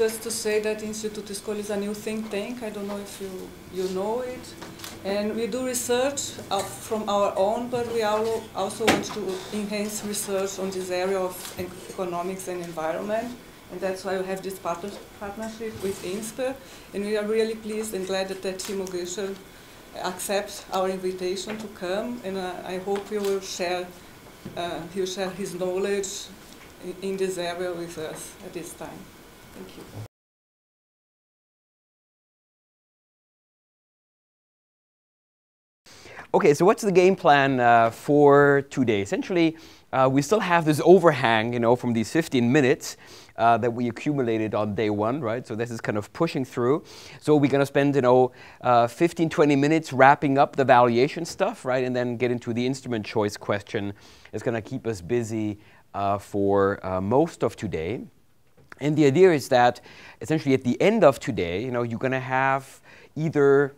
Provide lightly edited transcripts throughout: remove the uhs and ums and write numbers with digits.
just to say that Instituto Escolha is a new think tank. I don't know if you know it. And we do research from our own, but we also want to enhance research on this area of economics and environment. And that's why we have this partnership with INSPER. And we are really pleased and glad that Timo Goeschl accepts our invitation to come. And I hope he'll share his knowledge in this area with us at this time. Thank you. Okay, so what's the game plan for today? Essentially, we still have this overhang, from these 15 minutes that we accumulated on day one, right? So this is kind of pushing through. So we're going to spend, 15, 20 minutes wrapping up the valuation stuff, right? And then get into the instrument choice question. It's going to keep us busy for most of today. And the idea is that essentially at the end of today, you're going to have either,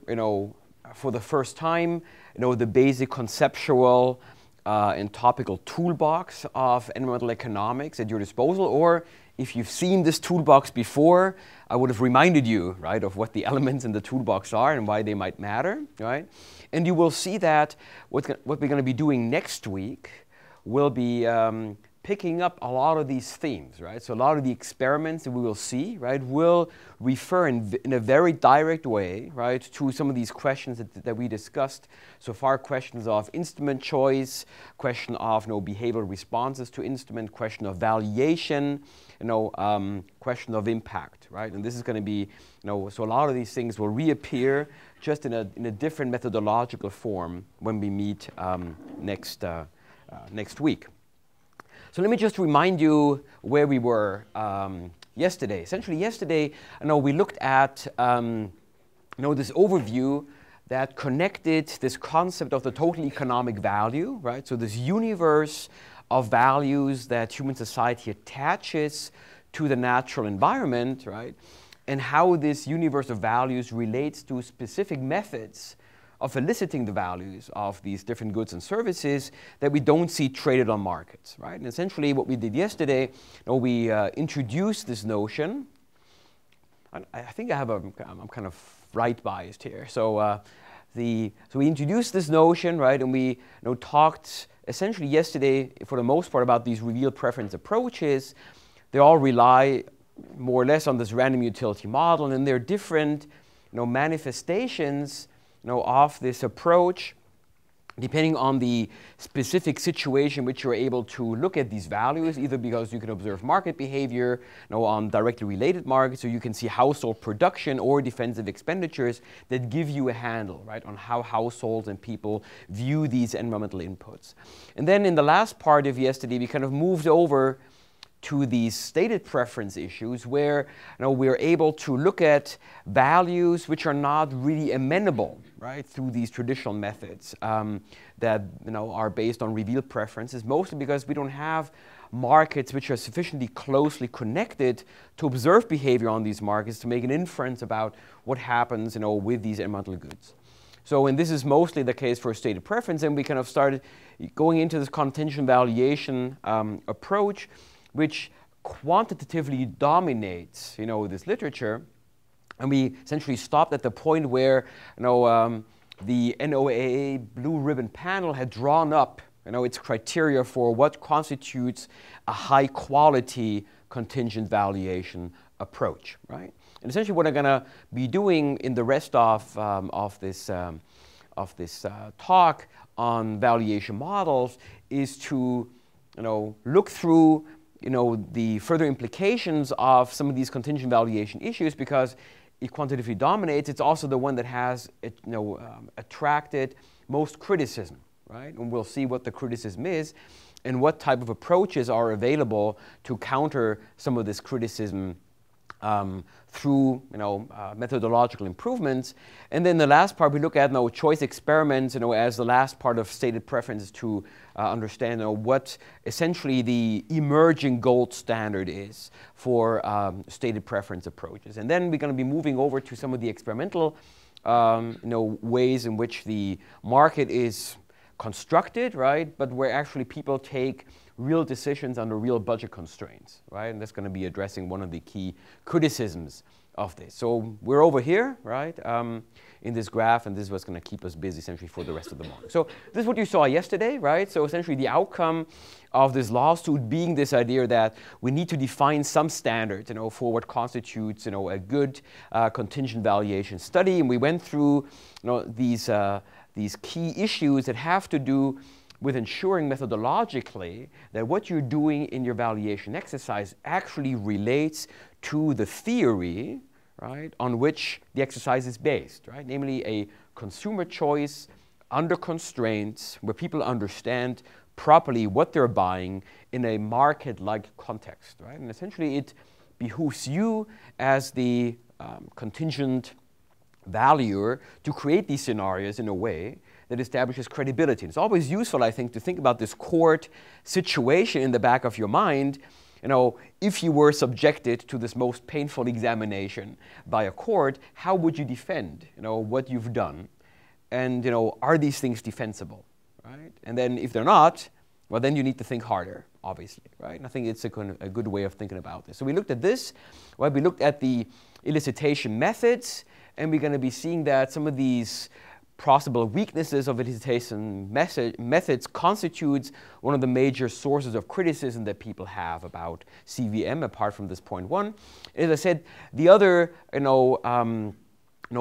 for the first time, the basic conceptual and topical toolbox of environmental economics at your disposal, or if you've seen this toolbox before, I would have reminded you, right, of what the elements in the toolbox are and why they might matter, right? And you will see that what we're going to be doing next week will be picking up a lot of these themes, right? So a lot of the experiments that we will see, right, will refer in a very direct way, right, to some of these questions that we discussed so far, questions of instrument choice, question of behavioral responses to instrument, question of valuation, question of impact, right? And this is going to be, so a lot of these things will reappear just in a different methodological form when we meet next week. So let me just remind you where we were yesterday. Essentially, yesterday, we looked at this overview that connected this concept of the total economic value, right? So this universe of values that human society attaches to the natural environment, right? And how this universe of values relates to specific methods of eliciting the values of these different goods and services that we don't see traded on markets, right? And essentially what we did yesterday, we introduced this notion. I think I'm kind of right biased here. So we introduced this notion, right? And we talked essentially yesterday, for the most part, about these revealed preference approaches. They all rely more or less on this random utility model, and there are different manifestations of this approach, depending on the specific situation in which you're able to look at these values, either because you can observe market behavior on directly related markets, or you can see household production or defensive expenditures that give you a handle, right, on how households and people view these environmental inputs. And then in the last part of yesterday, we kind of moved over to these stated preference issues where we're able to look at values which are not really amenable, right, through these traditional methods that are based on revealed preferences, mostly because we don't have markets which are sufficiently closely connected to observe behavior on these markets to make an inference about what happens with these environmental goods. So, and this is mostly the case for stated preference, and we kind of started going into this contingent valuation approach, which quantitatively dominates, this literature. And we essentially stopped at the point where, the NOAA Blue Ribbon panel had drawn up, its criteria for what constitutes a high-quality contingent valuation approach, right? And essentially, what I'm going to be doing in the rest of this talk on valuation models is to, look through the further implications of some of these contingent valuation issues, because it quantitatively dominates. It's also the one that has attracted most criticism, right? And we'll see what the criticism is and what type of approaches are available to counter some of this criticism through methodological improvements. And then the last part, we look at choice experiments as the last part of stated preferences to understand what essentially the emerging gold standard is for stated preference approaches. And then we're going to be moving over to some of the experimental ways in which the market is constructed, right? But where actually people take real decisions under real budget constraints, right? And that's going to be addressing one of the key criticisms of this. So we're over here, right, in this graph, and this is what's going to keep us busy essentially for the rest of the morning. So this is what you saw yesterday, right? So essentially the outcome of this lawsuit being this idea that we need to define some standards, for what constitutes, a good contingent valuation study. And we went through, these key issues that have to do with ensuring methodologically that what you're doing in your valuation exercise actually relates to the theory, right, on which the exercise is based, right? Namely, a consumer choice under constraints where people understand properly what they're buying in a market-like context, right? And essentially, it behooves you as the contingent valuer to create these scenarios in a way that establishes credibility. And it's always useful, I think, to think about this court situation in the back of your mind. If you were subjected to this most painful examination by a court, how would you defend, what you've done? And, are these things defensible, right? And then if they're not, well, then you need to think harder, obviously, right? And I think it's a good way of thinking about this. So we looked at this, right? We looked at the elicitation methods, and we're going to be seeing that some of these possible weaknesses of elicitation methods constitutes one of the major sources of criticism that people have about CVM, apart from this point one. As I said, the other,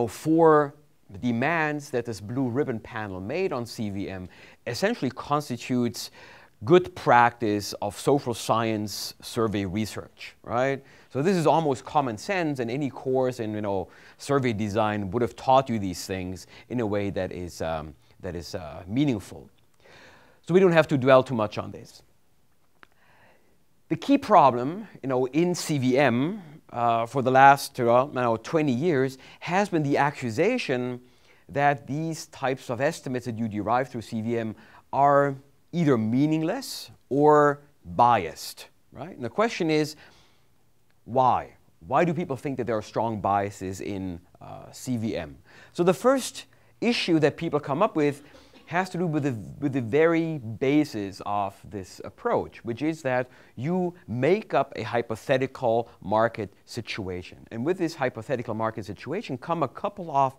four demands that this blue ribbon panel made on CVM essentially constitutes good practice of social science survey research, right? So this is almost common sense, and any course in survey design would have taught you these things in a way that is meaningful. So we don't have to dwell too much on this. The key problem, in CVM for the last 20 years has been the accusation that these types of estimates that you derive through CVM are either meaningless or biased, right? And the question is, why? Why do people think that there are strong biases in CVM? So the first issue that people come up with has to do with the very basis of this approach, which is that you make up a hypothetical market situation. And with this hypothetical market situation come a couple of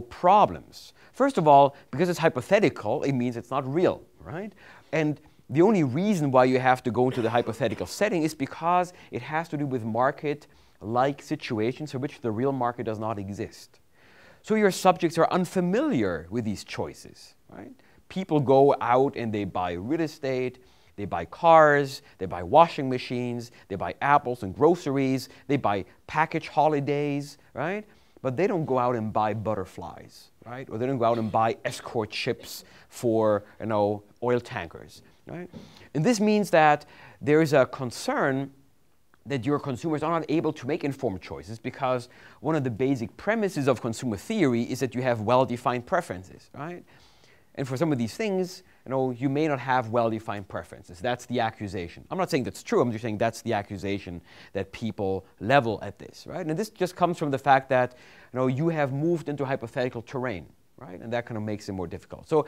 problems. First of all, because it's hypothetical, it means it's not real, right? And the only reason why you have to go into the hypothetical setting is because it has to do with market-like situations for which the real market does not exist. So your subjects are unfamiliar with these choices, right? People go out and they buy real estate, they buy cars, they buy washing machines, they buy apples and groceries, they buy package holidays, right? But they don't go out and buy butterflies, right? Or they don't go out and buy escort ships for, oil tankers, right? And this means that there is a concern that your consumers are not able to make informed choices because one of the basic premises of consumer theory is that you have well-defined preferences, right? And for some of these things, you may not have well-defined preferences. That's the accusation. I'm not saying that's true. I'm just saying that's the accusation that people level at this, right? And this just comes from the fact that, you have moved into hypothetical terrain, right? And that kind of makes it more difficult. So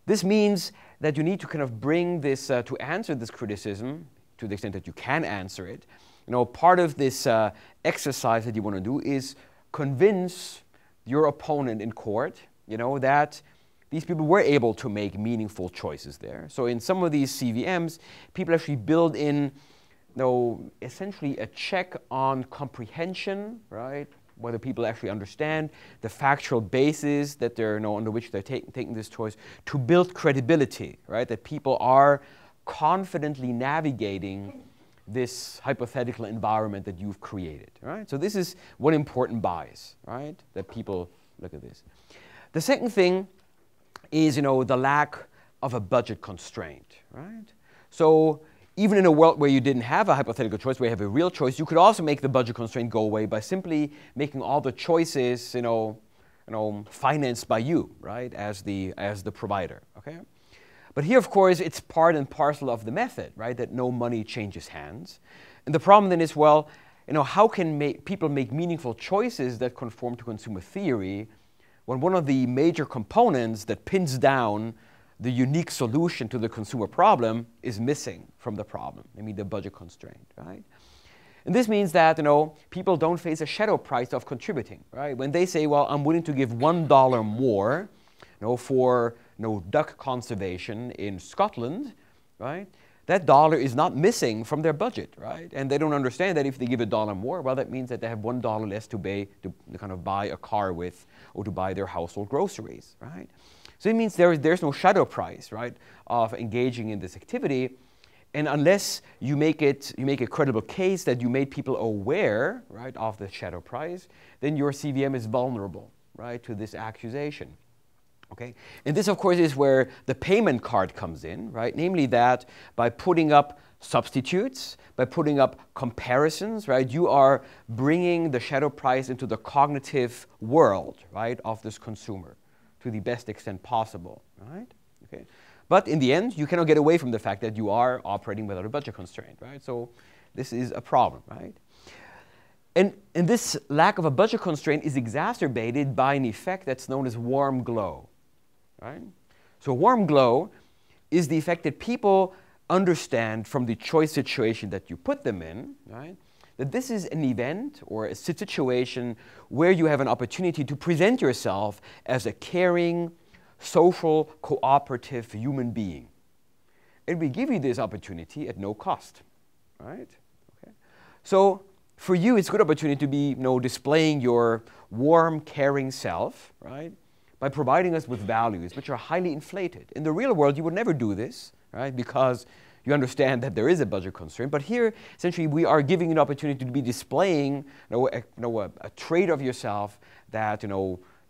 this means that you need to kind of bring this, to answer this criticism, to the extent that you can answer it. Part of this exercise that you want to do is convince your opponent in court, that these people were able to make meaningful choices there. So in some of these CVMs, people actually build in, essentially a check on comprehension, right? Whether people actually understand the factual basis that they're, under which they're taking this choice, to build credibility, right? That people are confidently navigating this hypothetical environment that you've created, right? So this is one important bias, right? That people look at this. The second thing is, the lack of a budget constraint, right? So even in a world where you didn't have a hypothetical choice, where you have a real choice, you could also make the budget constraint go away by simply making all the choices, financed by you, right, as the provider, okay? But here, of course, it's part and parcel of the method, right, that no money changes hands. And the problem then is, well, how can people make meaningful choices that conform to consumer theory when one of the major components that pins down the unique solution to the consumer problem is missing from the problem, I mean the budget constraint, right? And this means that, people don't face a shadow price of contributing, right? When they say, well, I'm willing to give $1 more, for duck conservation in Scotland, right? That dollar is not missing from their budget, right? And they don't understand that if they give $1 more, well, that means that they have $1 less to kind of buy a car with or to buy their household groceries, right? So it means there's no shadow price, right, of engaging in this activity. And unless you make a credible case that you made people aware, right, of the shadow price, then your CVM is vulnerable, right, to this accusation. Okay? And this, of course, is where the payment card comes in, right? Namely that by putting up substitutes, by putting up comparisons, right, you are bringing the shadow price into the cognitive world, right, of this consumer to the best extent possible, right? Okay? But in the end, you cannot get away from the fact that you are operating without a budget constraint, right? So this is a problem, right? And this lack of a budget constraint is exacerbated by an effect that's known as warm glow. Right? So warm glow is the effect that people understand from the choice situation that you put them in, right? That this is an event or a situation where you have an opportunity to present yourself as a caring, social, cooperative human being. And we give you this opportunity at no cost, right? Okay. So for you, it's a good opportunity to be, displaying your warm, caring self, right? By providing us with values which are highly inflated. In the real world, you would never do this, right? Because you understand that there is a budget constraint. But here, essentially, we are giving you an opportunity to be displaying a trait of yourself that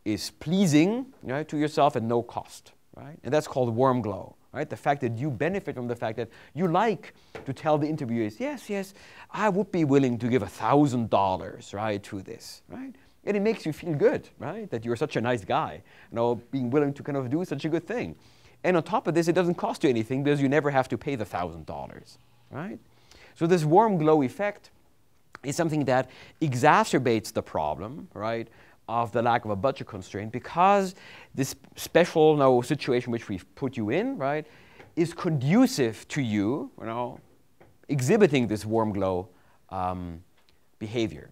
is pleasing, right, to yourself at no cost, right? And that's called warm glow, right? The fact that you benefit from the fact that you like to tell the interviewers, yes, I would be willing to give $1,000, right, to this, right? And it makes you feel good, right? That you're such a nice guy, being willing to kind of do such a good thing. And on top of this, it doesn't cost you anything because you never have to pay the $1,000, right? So this warm glow effect is something that exacerbates the problem, right, of the lack of a budget constraint because this special situation which we've put you in, right, is conducive to you, exhibiting this warm glow behavior.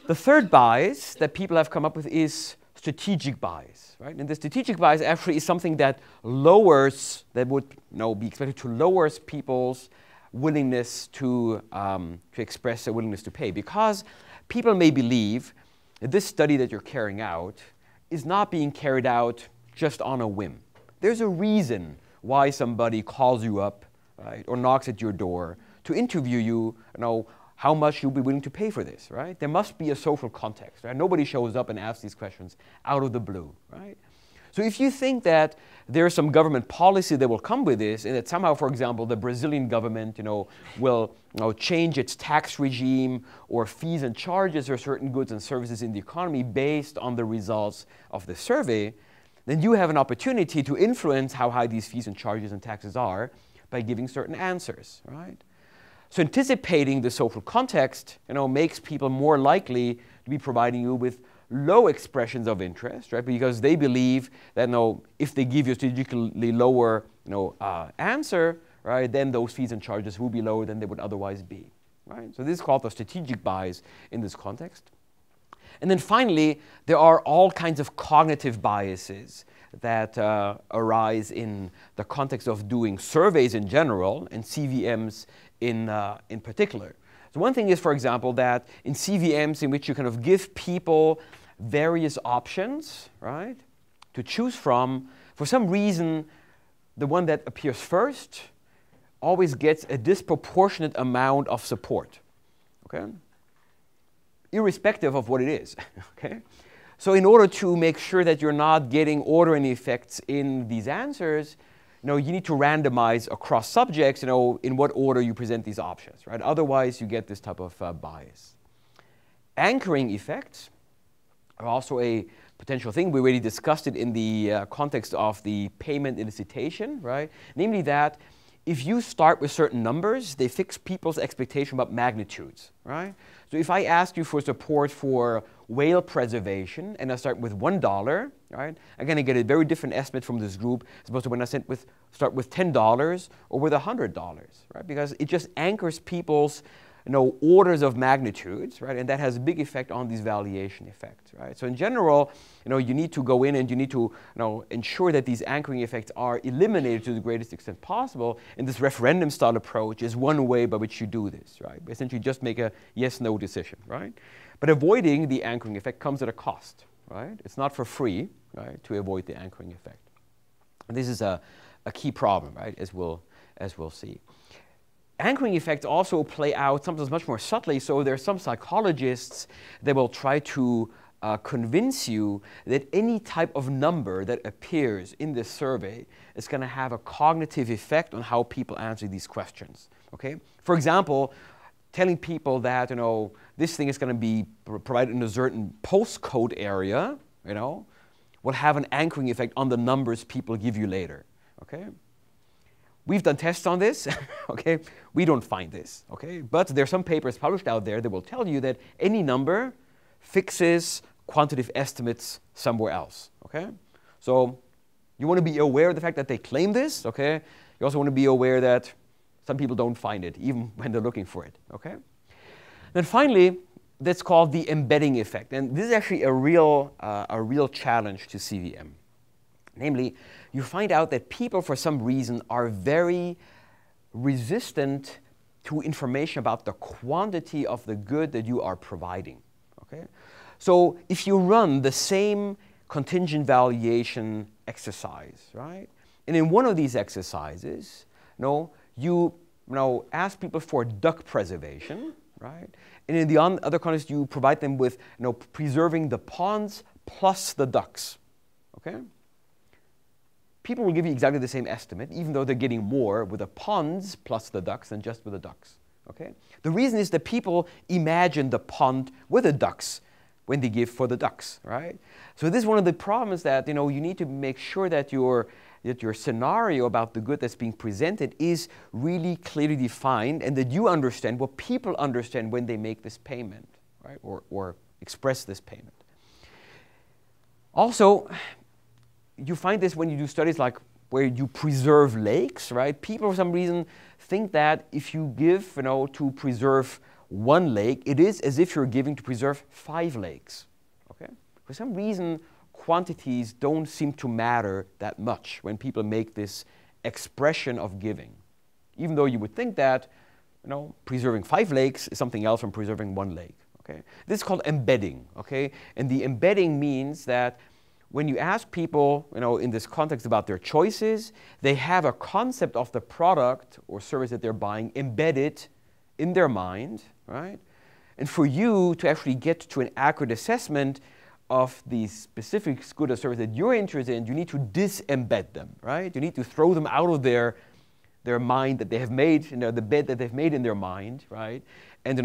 The third bias that people have come up with is strategic bias, right? And the strategic bias actually is something that would be expected to lower people's willingness to express their willingness to pay, because people may believe that this study that you're carrying out is not being carried out just on a whim. There's a reason why somebody calls you up, right, or knocks at your door to interview you, how much you'll be willing to pay for this, right? There must be a social context, right? Nobody shows up and asks these questions out of the blue, right? So if you think that there's some government policy that will come with this, and that somehow, for example, the Brazilian government, will change its tax regime or fees and charges for certain goods and services in the economy based on the results of the survey, then you have an opportunity to influence how high these fees and charges and taxes are by giving certain answers, right? So anticipating the social context, makes people more likely to be providing you with low expressions of interest, right? Because they believe that, if they give you a strategically lower, answer, right, then those fees and charges will be lower than they would otherwise be, right? So this is called the strategic bias in this context. And then finally, there are all kinds of cognitive biases that arise in the context of doing surveys in general and CVMs in particular. So one thing is, for example, that in CVMs in which you kind of give people various options, right, to choose from, for some reason, the one that appears first always gets a disproportionate amount of support, okay? Irrespective of what it is, okay? So in order to make sure that you're not getting ordering effects in these answers, you need to randomize across subjects, in what order you present these options, right? Otherwise, you get this type of bias. Anchoring effects are also a potential thing. We already discussed it in the context of the payment elicitation, right? Namely that if you start with certain numbers, they fix people's expectation about magnitudes, right? So if I ask you for support for whale preservation, and I start with $1, right? I'm going to get a very different estimate from this group as opposed to when I start with $10 or with $100, right? Because it just anchors people's orders of magnitudes, right? And that has a big effect on these valuation effects, right? So in general, you need to go in and you need to ensure that these anchoring effects are eliminated to the greatest extent possible. And this referendum style approach is one way by which you do this, right? Essentially just make a yes-no decision, right? But avoiding the anchoring effect comes at a cost, right? It's not for free, right, to avoid the anchoring effect. And this is a key problem, right, as we'll see. Anchoring effects also play out sometimes much more subtly. So there are some psychologists that will try to convince you that any type of number that appears in this survey is going to have a cognitive effect on how people answer these questions. Okay? For example, telling people that this thing is going to be provided in a certain postcode area, will have an anchoring effect on the numbers people give you later. Okay? We've done tests on this, okay? We don't find this, okay? But there are some papers published out there that will tell you that any number fixes quantitative estimates somewhere else, okay? So you want to be aware of the fact that they claim this, okay? You also want to be aware that some people don't find it, even when they're looking for it, okay? Then finally, that's called the embedding effect. And this is actually a real challenge to CVM. Namely, you find out that people, for some reason, are very resistant to information about the quantity of the good that you are providing. Okay? So if you run the same contingent valuation exercise, right? And in one of these exercises, you ask people for duck preservation, right? And in the other context, you provide them with preserving the ponds plus the ducks. Okay? People will give you exactly the same estimate, even though they're getting more with the ponds plus the ducks than just with the ducks. Okay? The reason is that people imagine the pond with the ducks when they give for the ducks, right? So this is one of the problems that you need to make sure that your scenario about the good that's being presented is really clearly defined, and that you understand what people understand when they make this payment, right? Or express this payment. Also, you find this when you do studies like where you preserve lakes, right? People, for some reason, think that if you give, to preserve one lake, it is as if you're giving to preserve 5 lakes. Okay? For some reason, quantities don't seem to matter that much when people make this expression of giving, even though you would think that, preserving 5 lakes is something else from preserving 1 lake. Okay? This is called embedding. Okay? And the embedding means that when you ask people, in this context about their choices, they have a concept of the product or service that they're buying embedded in their mind, right? And for you to actually get to an accurate assessment of the specific good or service that you're interested in, you need to disembed them, right? You need to throw them out of their mind that they have made, the bed that they've made in their mind, right? And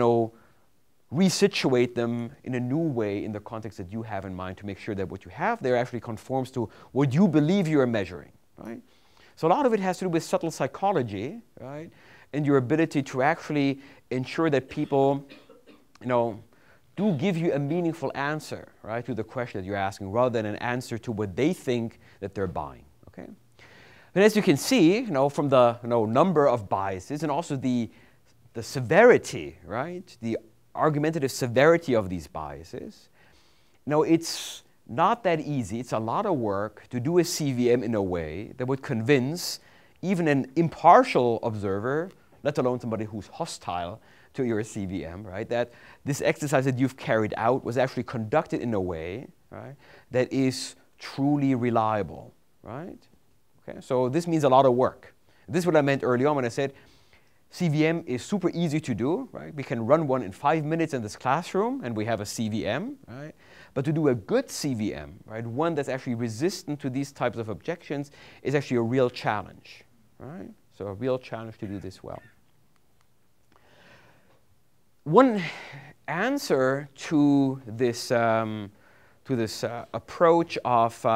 resituate them in a new way in the context that you have in mind to make sure that what you have there actually conforms to what you believe you are measuring, right? So a lot of it has to do with subtle psychology, right? And your ability to actually ensure that people, do give you a meaningful answer, right, to the question that you're asking, rather than an answer to what they think that they're buying, okay? And as you can see, from the number of biases and also the severity, right, the argumentative severity of these biases, it's not that easy. It's a lot of work to do a CVM in a way that would convince even an impartial observer, let alone somebody who's hostile to your CVM, right, that this exercise that you've carried out was actually conducted in a way, right, that is truly reliable, right? Okay, so this means a lot of work. This is what I meant early on when I said CVM is super easy to do, right? We can run one in 5 minutes in this classroom and we have a CVM, right? But to do a good CVM, right, one that's actually resistant to these types of objections, is actually a real challenge, right? So a real challenge to do this well. One answer to this approach of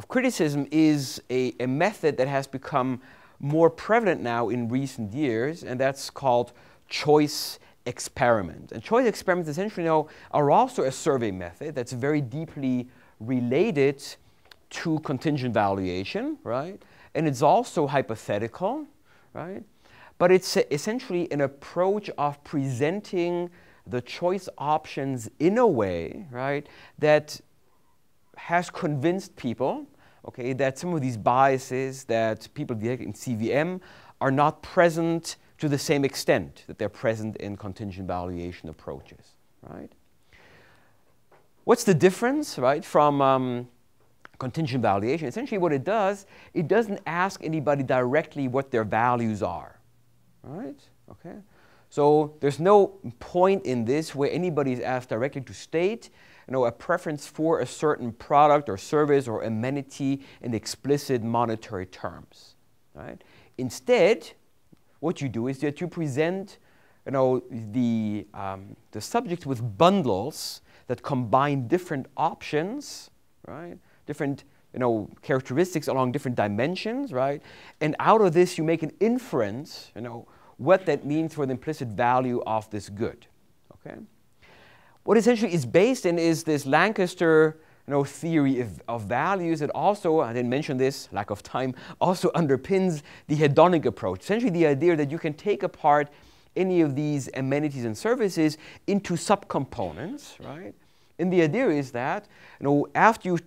criticism is a method that has become more prevalent now in recent years, and that's called choice experiment. And choice experiments essentially are also a survey method that's very deeply related to contingent valuation, right? And it's also hypothetical, right? But it's essentially an approach of presenting the choice options in a way, right, that has convinced people, okay, that some of these biases that people detect in CVM are not present to the same extent that they're present in contingent valuation approaches, right? What's the difference, right, from contingent valuation? Essentially what it does, it doesn't ask anybody directly what their values are, right? Okay. So there's no point in this where anybody is asked directly to state a preference for a certain product or service or amenity in explicit monetary terms, right? Instead, what you do is that you present the subject with bundles that combine different options, right? Different characteristics along different dimensions, right? And out of this you make an inference, what that means for the implicit value of this good, okay? What essentially is based in is this Lancaster theory of values that also, I didn't mention this, lack of time, also underpins the hedonic approach. Essentially the idea that you can take apart any of these amenities and services into subcomponents, right? And the idea is that, after you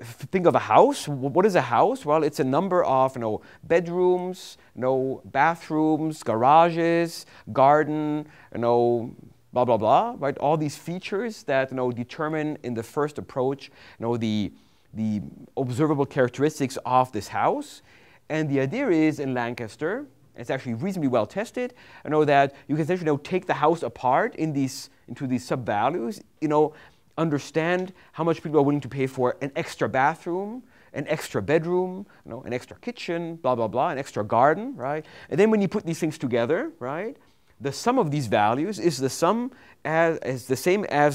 think of a house, what is a house? Well, it's a number of bedrooms, bathrooms, garages, garden, blah, blah, blah, right? All these features that determine in the first approach the observable characteristics of this house. And the idea is in Lancaster, it's actually reasonably well tested, that you can essentially take the house apart into these sub-values, understand how much people are willing to pay for an extra bathroom, an extra bedroom, an extra kitchen, blah, blah, blah, an extra garden, right? And then when you put these things together, right, the sum of these values is the same as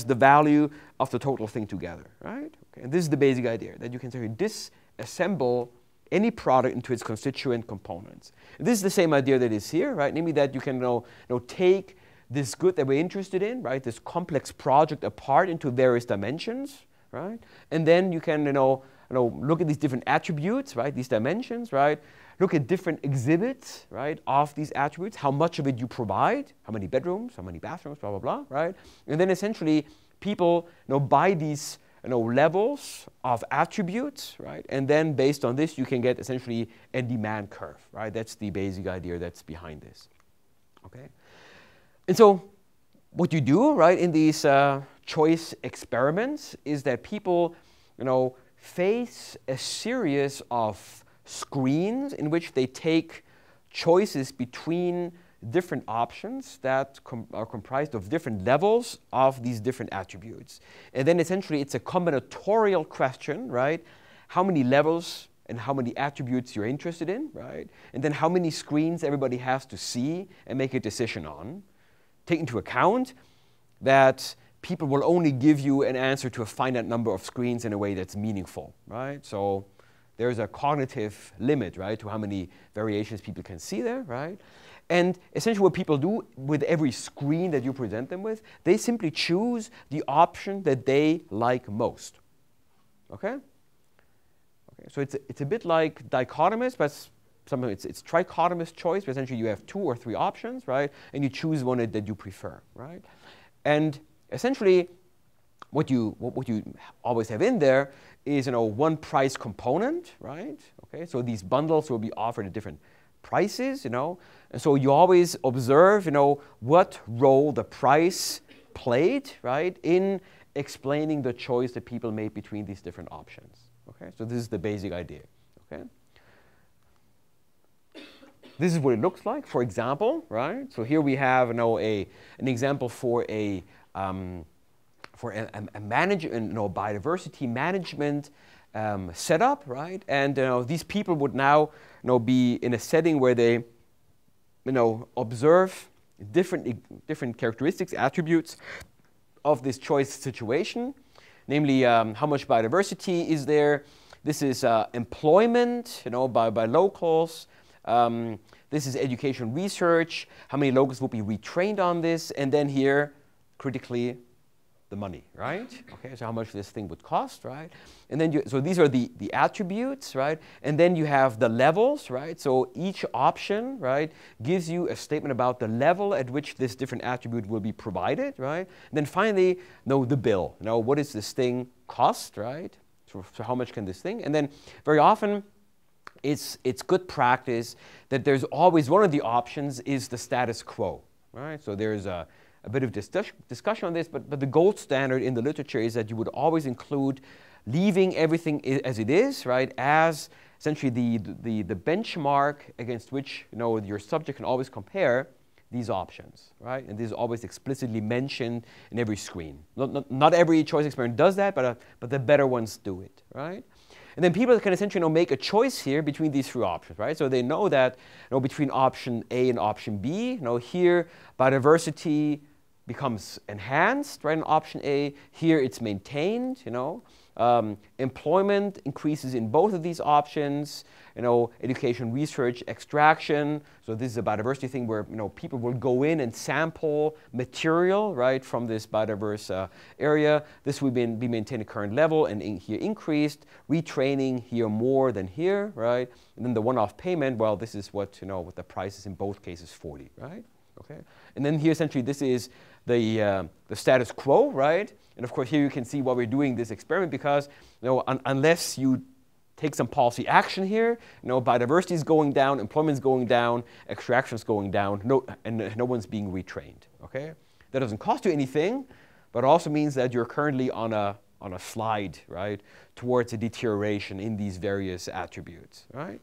the value of the total thing together, right? Okay. And this is the basic idea, that you can sort of disassemble any product into its constituent components. And this is the same idea that is here, right? Namely that you can take this good that we're interested in, right, this complex project apart into various dimensions, right? And then you can look at these different attributes, right, these dimensions, right? Look at different exhibits, right, of these attributes, how much of it you provide, how many bedrooms, how many bathrooms, blah, blah, blah, right? And then essentially people buy these levels of attributes, right? And then based on this you can get essentially a demand curve, right? That's the basic idea that's behind this, okay? And so what you do, right, in these choice experiments is that people, face a series of screens in which they take choices between different options that are comprised of different levels of these different attributes. And then essentially it's a combinatorial question, right? How many levels and how many attributes you're interested in, right? And then how many screens everybody has to see and make a decision on. Take into account that people will only give you an answer to a finite number of screens in a way that's meaningful, right? So there's a cognitive limit, right, to how many variations people can see there, right? And essentially what people do with every screen that you present them with, they simply choose the option that they like most, okay? Okay, so it's a bit like dichotomous, but sometimes it's trichotomous choice, but essentially you have 2 or 3 options, right? And you choose one that you prefer, right? And essentially what you always have in there is one price component, right? Okay, so these bundles will be offered at different prices, and so you always observe, what role the price played, right, in explaining the choice that people made between these different options. Okay, so this is the basic idea. Okay. This is what it looks like, for example, right? So here we have an example for a biodiversity management setup, right? And these people would now be in a setting where they observe different characteristics, attributes of this choice situation, namely how much biodiversity is there. This is employment, by locals. This is education research. How many locals will be retrained on this? And then here, critically, the money, right? Okay, so how much this thing would cost, right? And then so these are the attributes, right? And then you have the levels, right? So each option, right, gives you a statement about the level at which this different attribute will be provided, right? And then finally, the bill. What does this thing cost, right? So how much can this thing? And then very often, it's good practice that there's always one of the options is the status quo, right? So there's a bit of discussion on this, but the gold standard in the literature is that you would always include leaving everything as it is, right, as essentially the benchmark against which your subject can always compare these options, right? And this is always explicitly mentioned in every screen. Not every choice experiment does that, but the better ones do it, right? And then people can essentially make a choice here between these three options, right? So they know that between option A and option B, here biodiversity becomes enhanced, right, in option A. Here it's maintained, employment increases in both of these options, education, research, extraction. So this is a biodiversity thing where, people will go in and sample material, right, from this biodiverse area. This will be maintained at current level and here increased. Retraining here more than here, right? And then the one-off payment, well, this is what the price is in both cases, 40, right? Okay. And then here essentially this is the status quo, right? And of course here you can see why we're doing this experiment because unless you take some policy action here, biodiversity is going down, employment is going down, extraction is going down, and no one's being retrained. Okay, that doesn't cost you anything, but it also means that you're currently on a slide, right, towards a deterioration in these various attributes, right?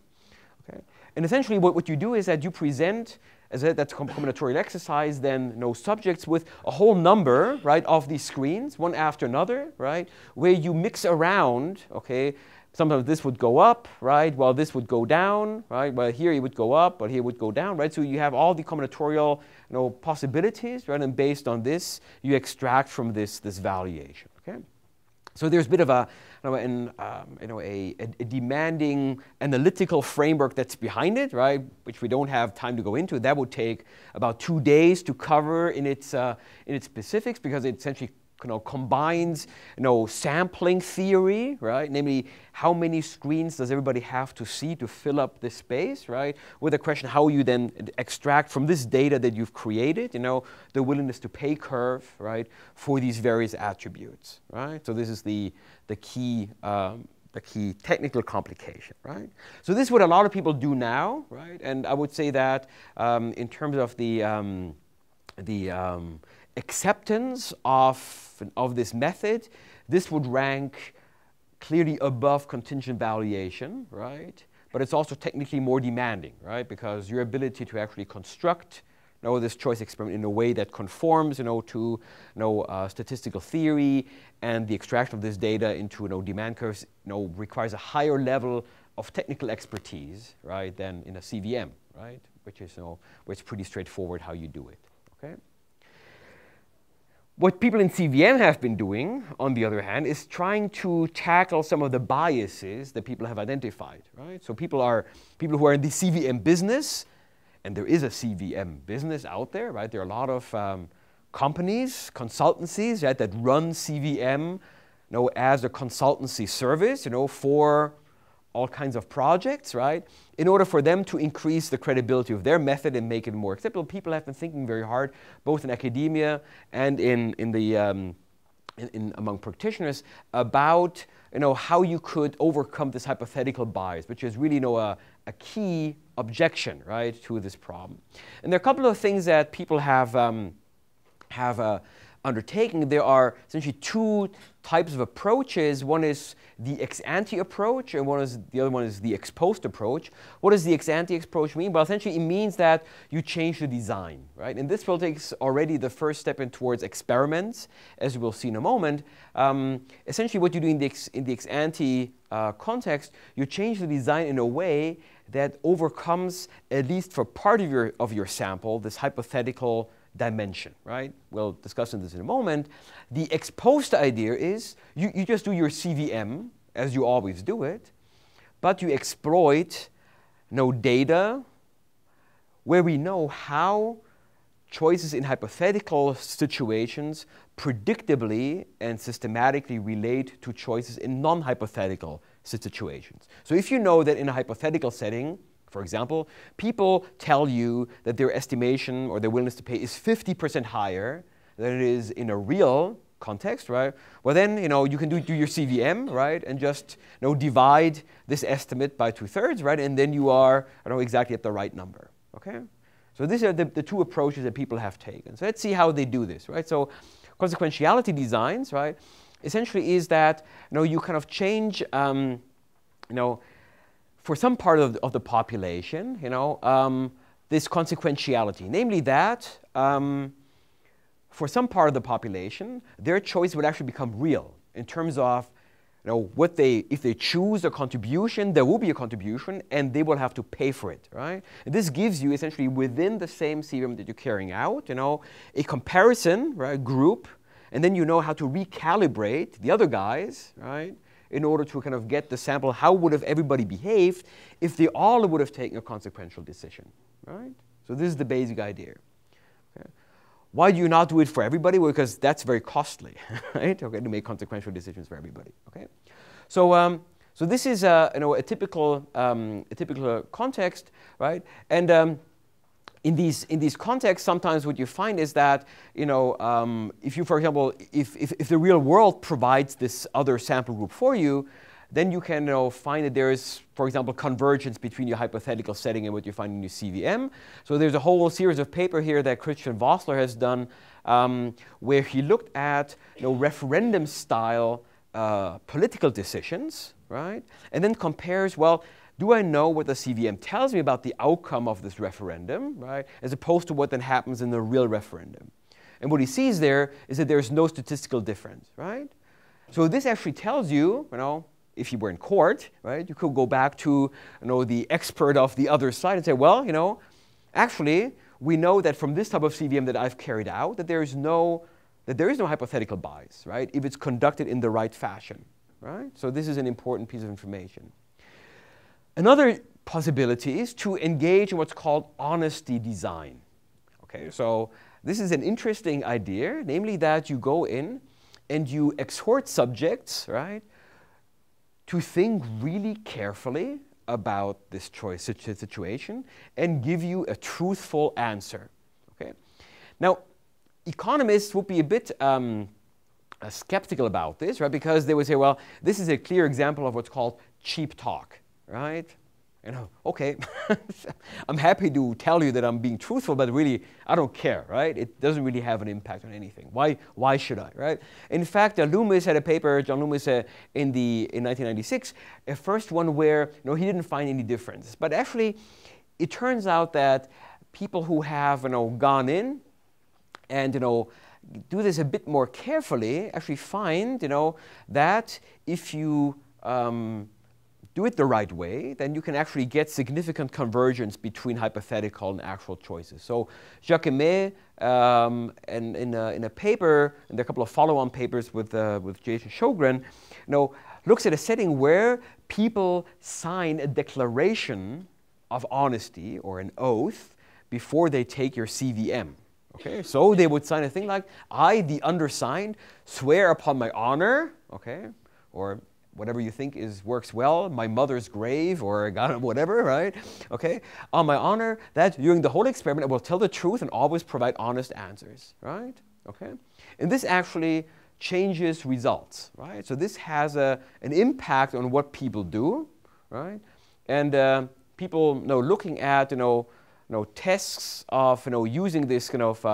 Okay, and essentially what you do is that you present that's a combinatorial exercise, then subjects with a whole number, right, of these screens, one after another, right, where you mix around, okay, sometimes this would go up, right, while this would go down, right, well here it would go up, but here it would go down, right, so you have all the combinatorial, possibilities, right, and based on this, you extract from this valuation, okay. So there's a bit of a demanding analytical framework that's behind it, right? Which we don't have time to go into. That would take about 2 days to cover in its specifics because it essentially combines sampling theory, right? Namely, how many screens does everybody have to see to fill up this space, right? With the question how you then extract from this data that you've created, the willingness to pay curve, right, for these various attributes, right? So this is the key technical complication, right? So this is what a lot of people do now, right? And I would say that in terms of the acceptance of this method, this would rank clearly above contingent valuation, right? But it's also technically more demanding, right? Because your ability to actually construct this choice experiment in a way that conforms to statistical theory and the extraction of this data into demand curves requires a higher level of technical expertise, right, than in a CVM, right? Which is where it's pretty straightforward how you do it, okay? What people in CVM have been doing, on the other hand, is trying to tackle some of the biases that people have identified, right? So people who are in the CVM business, and there is a CVM business out there, right? There are a lot of companies, consultancies, right, that run CVM, as a consultancy service, for all kinds of projects, right? In order for them to increase the credibility of their method and make it more acceptable, people have been thinking very hard, both in academia and among practitioners, about how you could overcome this hypothetical bias, which is really a key objection, right, to this problem. And there are a couple of things that people have undertaken. There are essentially two types of approaches. One is the ex-ante approach, and the other one is the ex-post approach. What does the ex-ante approach mean? Well, essentially it means that you change the design, right? And this will take already the first step towards experiments, as we'll see in a moment. Essentially what you do in the ex-ante context, you change the design in a way that overcomes, at least for part of your sample, this hypothetical dimension, right? We'll discuss this in a moment. The ex-post idea is you just do your CVM as you always do it, but you exploit data where we know how choices in hypothetical situations predictably and systematically relate to choices in non-hypothetical situations. So if you know that in a hypothetical setting, for example, people tell you that their estimation or their willingness to pay is 50% higher than it is in a real context, right? Well, then, you can do your CVM, right? And just, divide this estimate by 2/3, right? And then you are, exactly at the right number, okay? So these are the two approaches that people have taken. So let's see how they do this, right? So consequentiality designs, right, essentially is that, you kind of change, for some part of the population, this consequentiality, namely that for some part of the population, their choice would actually become real in terms of, if they choose a contribution, there will be a contribution, and they will have to pay for it, right? And this gives you essentially within the same CVM that you're carrying out, a comparison, right, group, and then you know how to recalibrate the other guys, right, in order to kind of get the sample, how would have everybody behaved if they all would have taken a consequential decision, right? So this is the basic idea. Okay. Why do you not do it for everybody? Well, because that's very costly, right? Okay, to make consequential decisions for everybody. Okay, so so this is a typical context, right? And in these contexts, sometimes what you find is that if you, for example, if the real world provides this other sample group for you, then you can find that there is, for example, convergence between your hypothetical setting and what you find in your CVM. So there's a whole series of paper here that Christian Vossler has done where he looked at referendum-style political decisions, right? And then compares, well, do I know what the CVM tells me about the outcome of this referendum, right, as opposed to what then happens in the real referendum? And what he sees there is that there's no statistical difference, right? So this actually tells you, if you were in court, right, you could go back to the expert of the other side and say, well, actually, we know that from this type of CVM that I've carried out, that there is no hypothetical bias, right, if it's conducted in the right fashion, right? So this is an important piece of information. Another possibility is to engage in what's called honesty design. Okay, so this is an interesting idea, namely that you go in and you exhort subjects, right, to think really carefully about this choice situation and give you a truthful answer. Okay. Now, economists would be a bit skeptical about this, right? Because they would say, well, this is a clear example of what's called cheap talk, right? Okay, I'm happy to tell you that I'm being truthful, but really, I don't care, right? It doesn't really have an impact on anything. Why should I, right? In fact, Loomis had a paper, John Loomis, in 1996, a first one where he didn't find any difference. But actually, it turns out that people who have gone in and do this a bit more carefully actually find that if you do it the right way, then you can actually get significant convergence between hypothetical and actual choices. So Jacquemet, in a paper, and there are a couple of follow-on papers with Jason Sjogren, looks at a setting where people sign a declaration of honesty or an oath before they take your CVM. Okay, so they would sign a thing like, I, the undersigned, swear upon my honor, okay, or whatever you think works well, my mother's grave, or God, whatever, right? Okay, on my honor that during the whole experiment I will tell the truth and always provide honest answers, right? Okay, and this actually changes results, right? So this has an impact on what people do, right? And people, looking at tests of using this kind of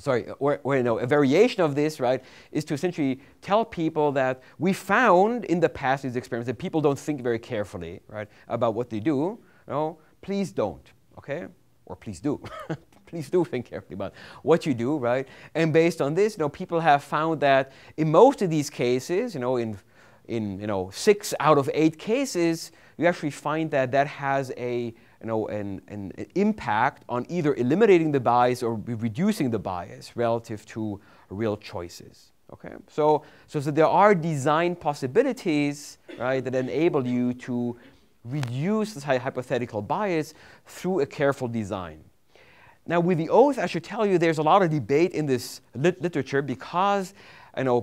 a variation of this, right, is to essentially tell people that we found in the past these experiments that people don't think very carefully, right, about what they do. Please don't, okay, or please do. Please do think carefully about what you do, right? And based on this, people have found that in most of these cases, in 6 out of 8 cases, you actually find that has an impact on either eliminating the bias or reducing the bias relative to real choices. Okay, so there are design possibilities, right, that enable you to reduce this hypothetical bias through a careful design. Now, with the oath, I should tell you, there's a lot of debate in this literature because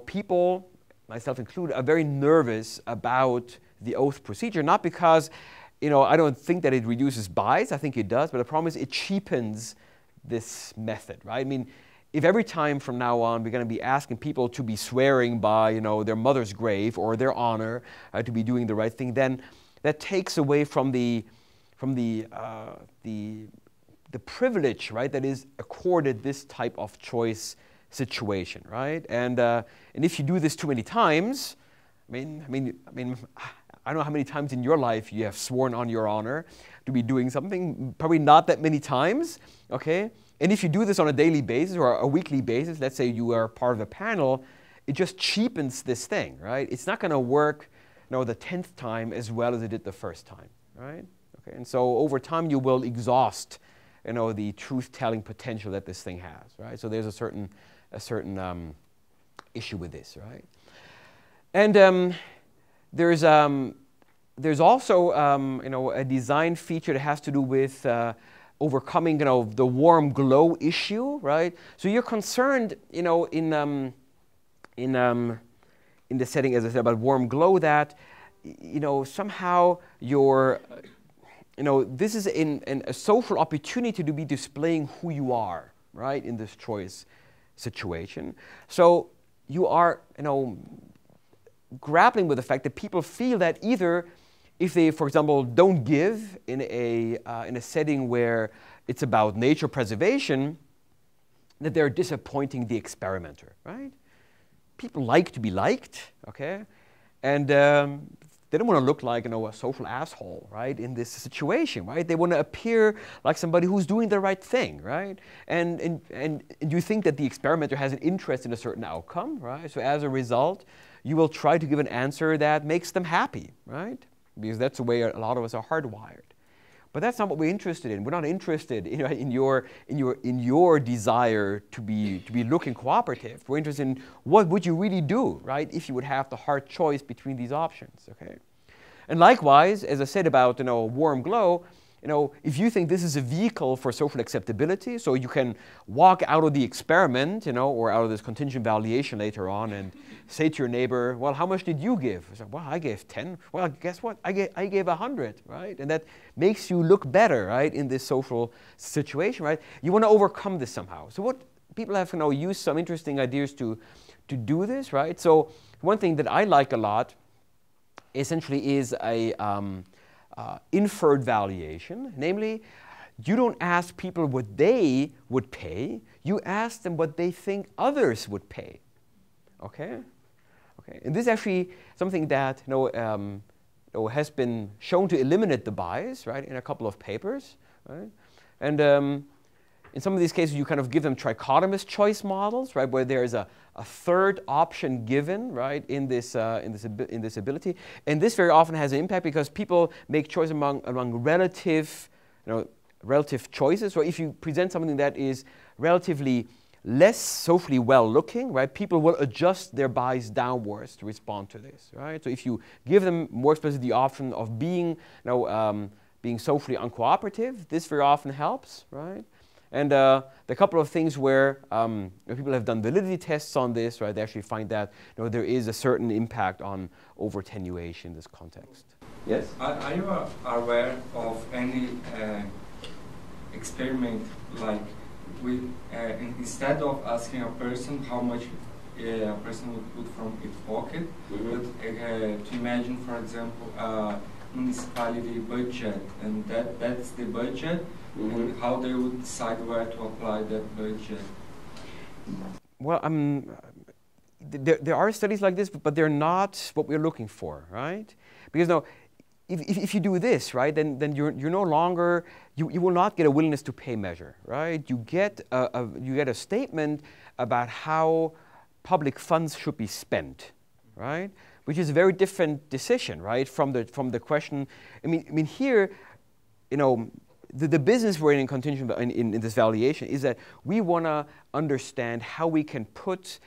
people, myself included, are very nervous about the oath procedure, not because I don't think that it reduces bias, I think it does, but the problem is it cheapens this method, right? I mean, if every time from now on we're going to be asking people to be swearing by their mother's grave or their honor to be doing the right thing, then that takes away from the privilege, right, that is accorded this type of choice situation, right? And if you do this too many times, I mean, I don't know how many times in your life you have sworn on your honor to be doing something, probably not that many times, okay? And if you do this on a daily basis or a weekly basis, let's say you are part of a panel, it just cheapens this thing, right? It's not going to work the 10th time as well as it did the first time, right? Okay, and so over time you will exhaust the truth-telling potential that this thing has, right? So there's a certain issue with this, right? And there's also a design feature that has to do with overcoming the warm glow issue, right? So you're concerned in the setting, as I said, about warm glow, that somehow you're this is a social opportunity to be displaying who you are, right, in this choice situation. So you are grappling with the fact that people feel that either if they, for example, don't give in a setting where it's about nature preservation, that they're disappointing the experimenter, right? People like to be liked, okay? And they don't want to look like a social asshole, right, in this situation, right? They want to appear like somebody who's doing the right thing, right? And you think that the experimenter has an interest in a certain outcome, right? So as a result, you will try to give an answer that makes them happy, right? Because that's the way a lot of us are hardwired. But that's not what we're interested in. We're not interested in your desire to be looking cooperative. We're interested in what would you really do, right, if you would have the hard choice between these options, okay? And likewise, as I said about warm glow, if you think this is a vehicle for social acceptability, so you can walk out of the experiment, or out of this contingent valuation later on and say to your neighbor, well, how much did you give? I said, well, I gave 10. Well, guess what? I gave 100, right? And that makes you look better, right, in this social situation, right? You want to overcome this somehow. So what people have used some interesting ideas to do this, right? So one thing that I like a lot essentially is a inferred valuation. Namely, you don't ask people what they would pay, you ask them what they think others would pay. Okay? Okay. And this is actually something that has been shown to eliminate the bias, right, in a couple of papers, right? And in some of these cases, you kind of give them trichotomous choice models, right, where there is a third option given, right, in this ability, and this very often has an impact because people make choice among relative choices. So if you present something that is relatively less socially well-looking, right, people will adjust their bias downwards to respond to this, right? So if you give them more explicitly the option of being socially uncooperative, this very often helps, right? And there are a couple of things where people have done validity tests on this, right? They actually find that there is a certain impact on over-attenuation in this context. Yes? Are you aware of any experiment like instead of asking a person how much a person would put from its pocket, but to imagine, for example, a municipality budget, and that's the budget, and how they would decide where to apply that budget? Well, there are studies like this, but they're not what we're looking for, right? Because now, if you do this, right, then you're no longer, you will not get a willingness to pay measure, right? You get a statement about how public funds should be spent, right? Which is a very different decision, right, from the question. I mean here, the business we're in contingent in this valuation is that we want to understand how we can put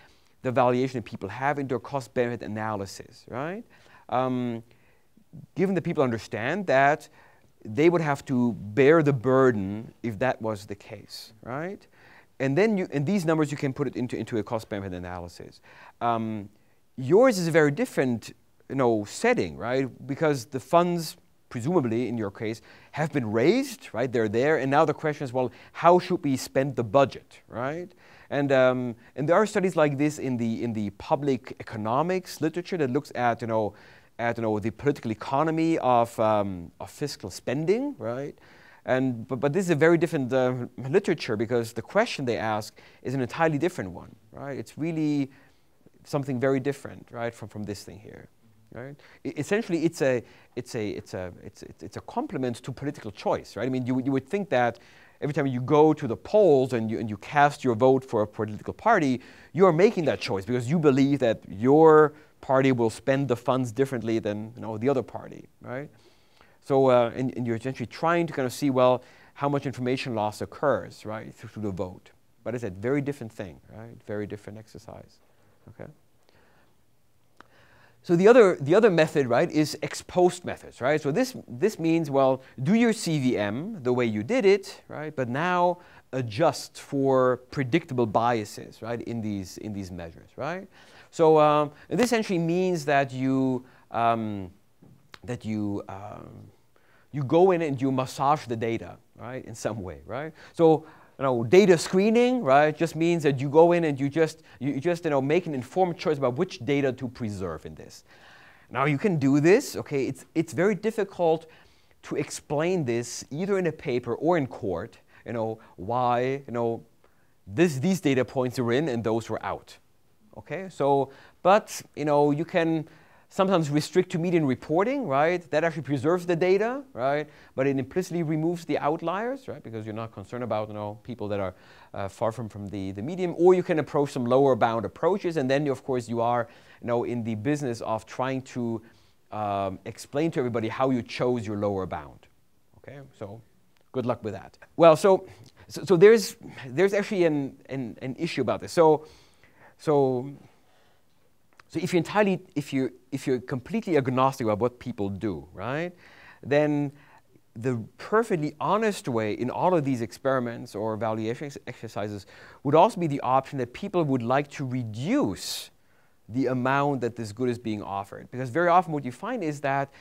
the valuation that people have into a cost-benefit analysis, right? given that people understand that they would have to bear the burden if that was the case, right? And then these numbers you can put it into a cost-benefit analysis. Yours is a very different, setting, right? Because the funds, presumably in your case, have been raised, right? They're there, and now the question is, well, how should we spend the budget, right? And there are studies like this in the public economics literature that looks at the political economy of fiscal spending, right? But this is a very different literature, because the question they ask is an entirely different one, right? It's really something very different, right, from this thing here, right? Essentially, it's a complement to political choice, right? I mean, you would think that every time you go to the polls and you cast your vote for a political party, you are making that choice because you believe that your party will spend the funds differently than the other party, right? So and you're essentially trying to kind of see, well, how much information loss occurs, right, through the vote. But it's a very different thing, right? Very different exercise. Okay. So the other method, right, is ex post methods, right? So this means, well, do your CVM the way you did it, right? But now adjust for predictable biases, right, in these measures, right? So and this essentially means that you go in and you massage the data, right, in some way, right? So data screening, right, just means that you go in and you just make an informed choice about which data to preserve in this. Now you can do this, okay? It's very difficult to explain this either in a paper or in court, why these data points are in and those were out. Okay, so, but, you can sometimes restrict to median reporting, right? That actually preserves the data, right? But it implicitly removes the outliers, right? Because you're not concerned about, people that are far from the median. Or you can approach some lower bound approaches, and then, of course, you are, in the business of trying to explain to everybody how you chose your lower bound. Okay, so good luck with that. Well, so there's actually an issue about this. So if you're completely agnostic about what people do, right, then the perfectly honest way in all of these experiments or evaluation exercises would also be the option that people would like to reduce the amount that this good is being offered. Because very often what you find is that,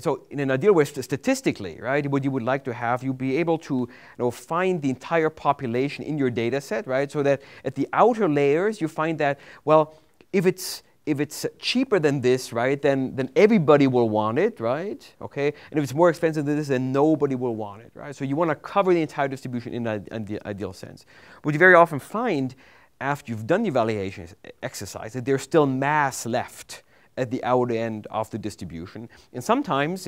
so in an ideal way, statistically, right, what you would like to have, you'd be able to find the entire population in your data set, right, so that at the outer layers you find that, well, if it's cheaper than this, right, then everybody will want it, right, okay, and if it's more expensive than this, then nobody will want it, right? So you want to cover the entire distribution in the ideal sense. What you very often find after you've done the evaluation exercise, that there's still mass left at the outer end of the distribution. And sometimes,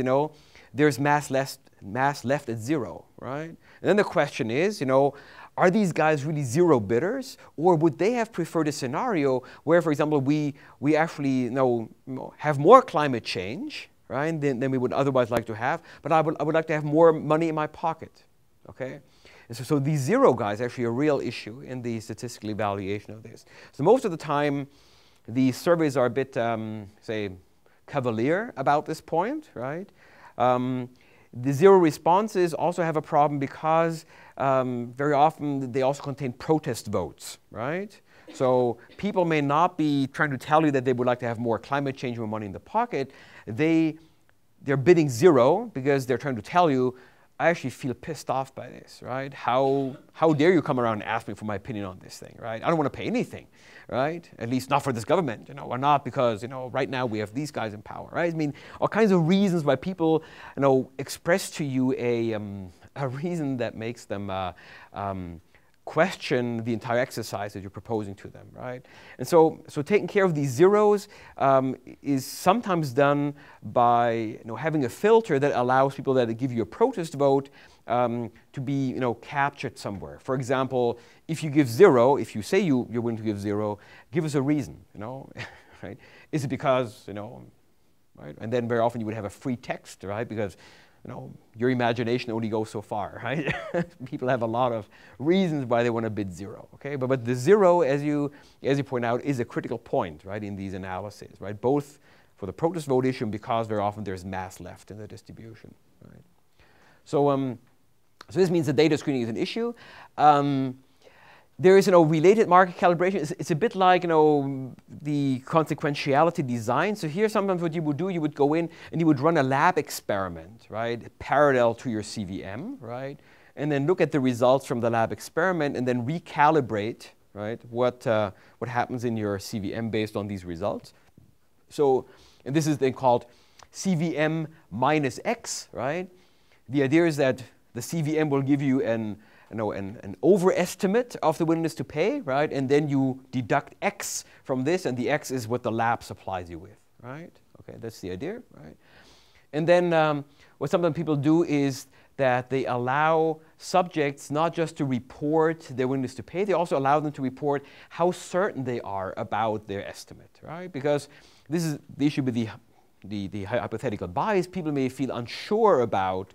there's mass left at zero, right? And then the question is, are these guys really zero bidders? Or would they have preferred a scenario where, for example, we actually have more climate change, right, than we would otherwise like to have, but I would like to have more money in my pocket, okay? And so these zero guys are actually a real issue in the statistical evaluation of this. So most of the time, the surveys are a bit, say, cavalier about this point, right? The zero responses also have a problem because very often they also contain protest votes, right? So people may not be trying to tell you that they would like to have more climate change, more money in the pocket. They're bidding zero because they're trying to tell you, I actually feel pissed off by this, right? How dare you come around and ask me for my opinion on this thing, right? I don't want to pay anything, right? At least not for this government, or not because, right now we have these guys in power, right? I mean, all kinds of reasons why people, express to you a reason that makes them question the entire exercise that you're proposing to them, right? And so taking care of these zeros is sometimes done by having a filter that allows people that give you a protest vote to be captured somewhere. For example, if you give zero, if you say you're willing to give zero, give us a reason, right? Is it because, right? And then very often you would have a free text, right? Because your imagination only goes so far, right? People have a lot of reasons why they want to bid zero, okay? But the zero, as you point out, is a critical point, right, in these analyses, right? Both for the protest vote issue, and because very often there's mass left in the distribution. Right? So, so this means the data screening is an issue. There is, related market calibration. It's a bit like, the consequentiality design. So here, sometimes what you would do, you would go in and you would run a lab experiment, right, parallel to your CVM, right, and then look at the results from the lab experiment and then recalibrate, right, what happens in your CVM based on these results. So, and this is then called CVM minus X, right? The idea is that the CVM will give you an overestimate of the willingness to pay, right? And then you deduct X from this, and the X is what the lab supplies you with, right? Okay, that's the idea, right? And then what sometimes people do is that they allow subjects not just to report their willingness to pay, they also allow them to report how certain they are about their estimate, right? Because this is the issue with the hypothetical bias. People may feel unsure about,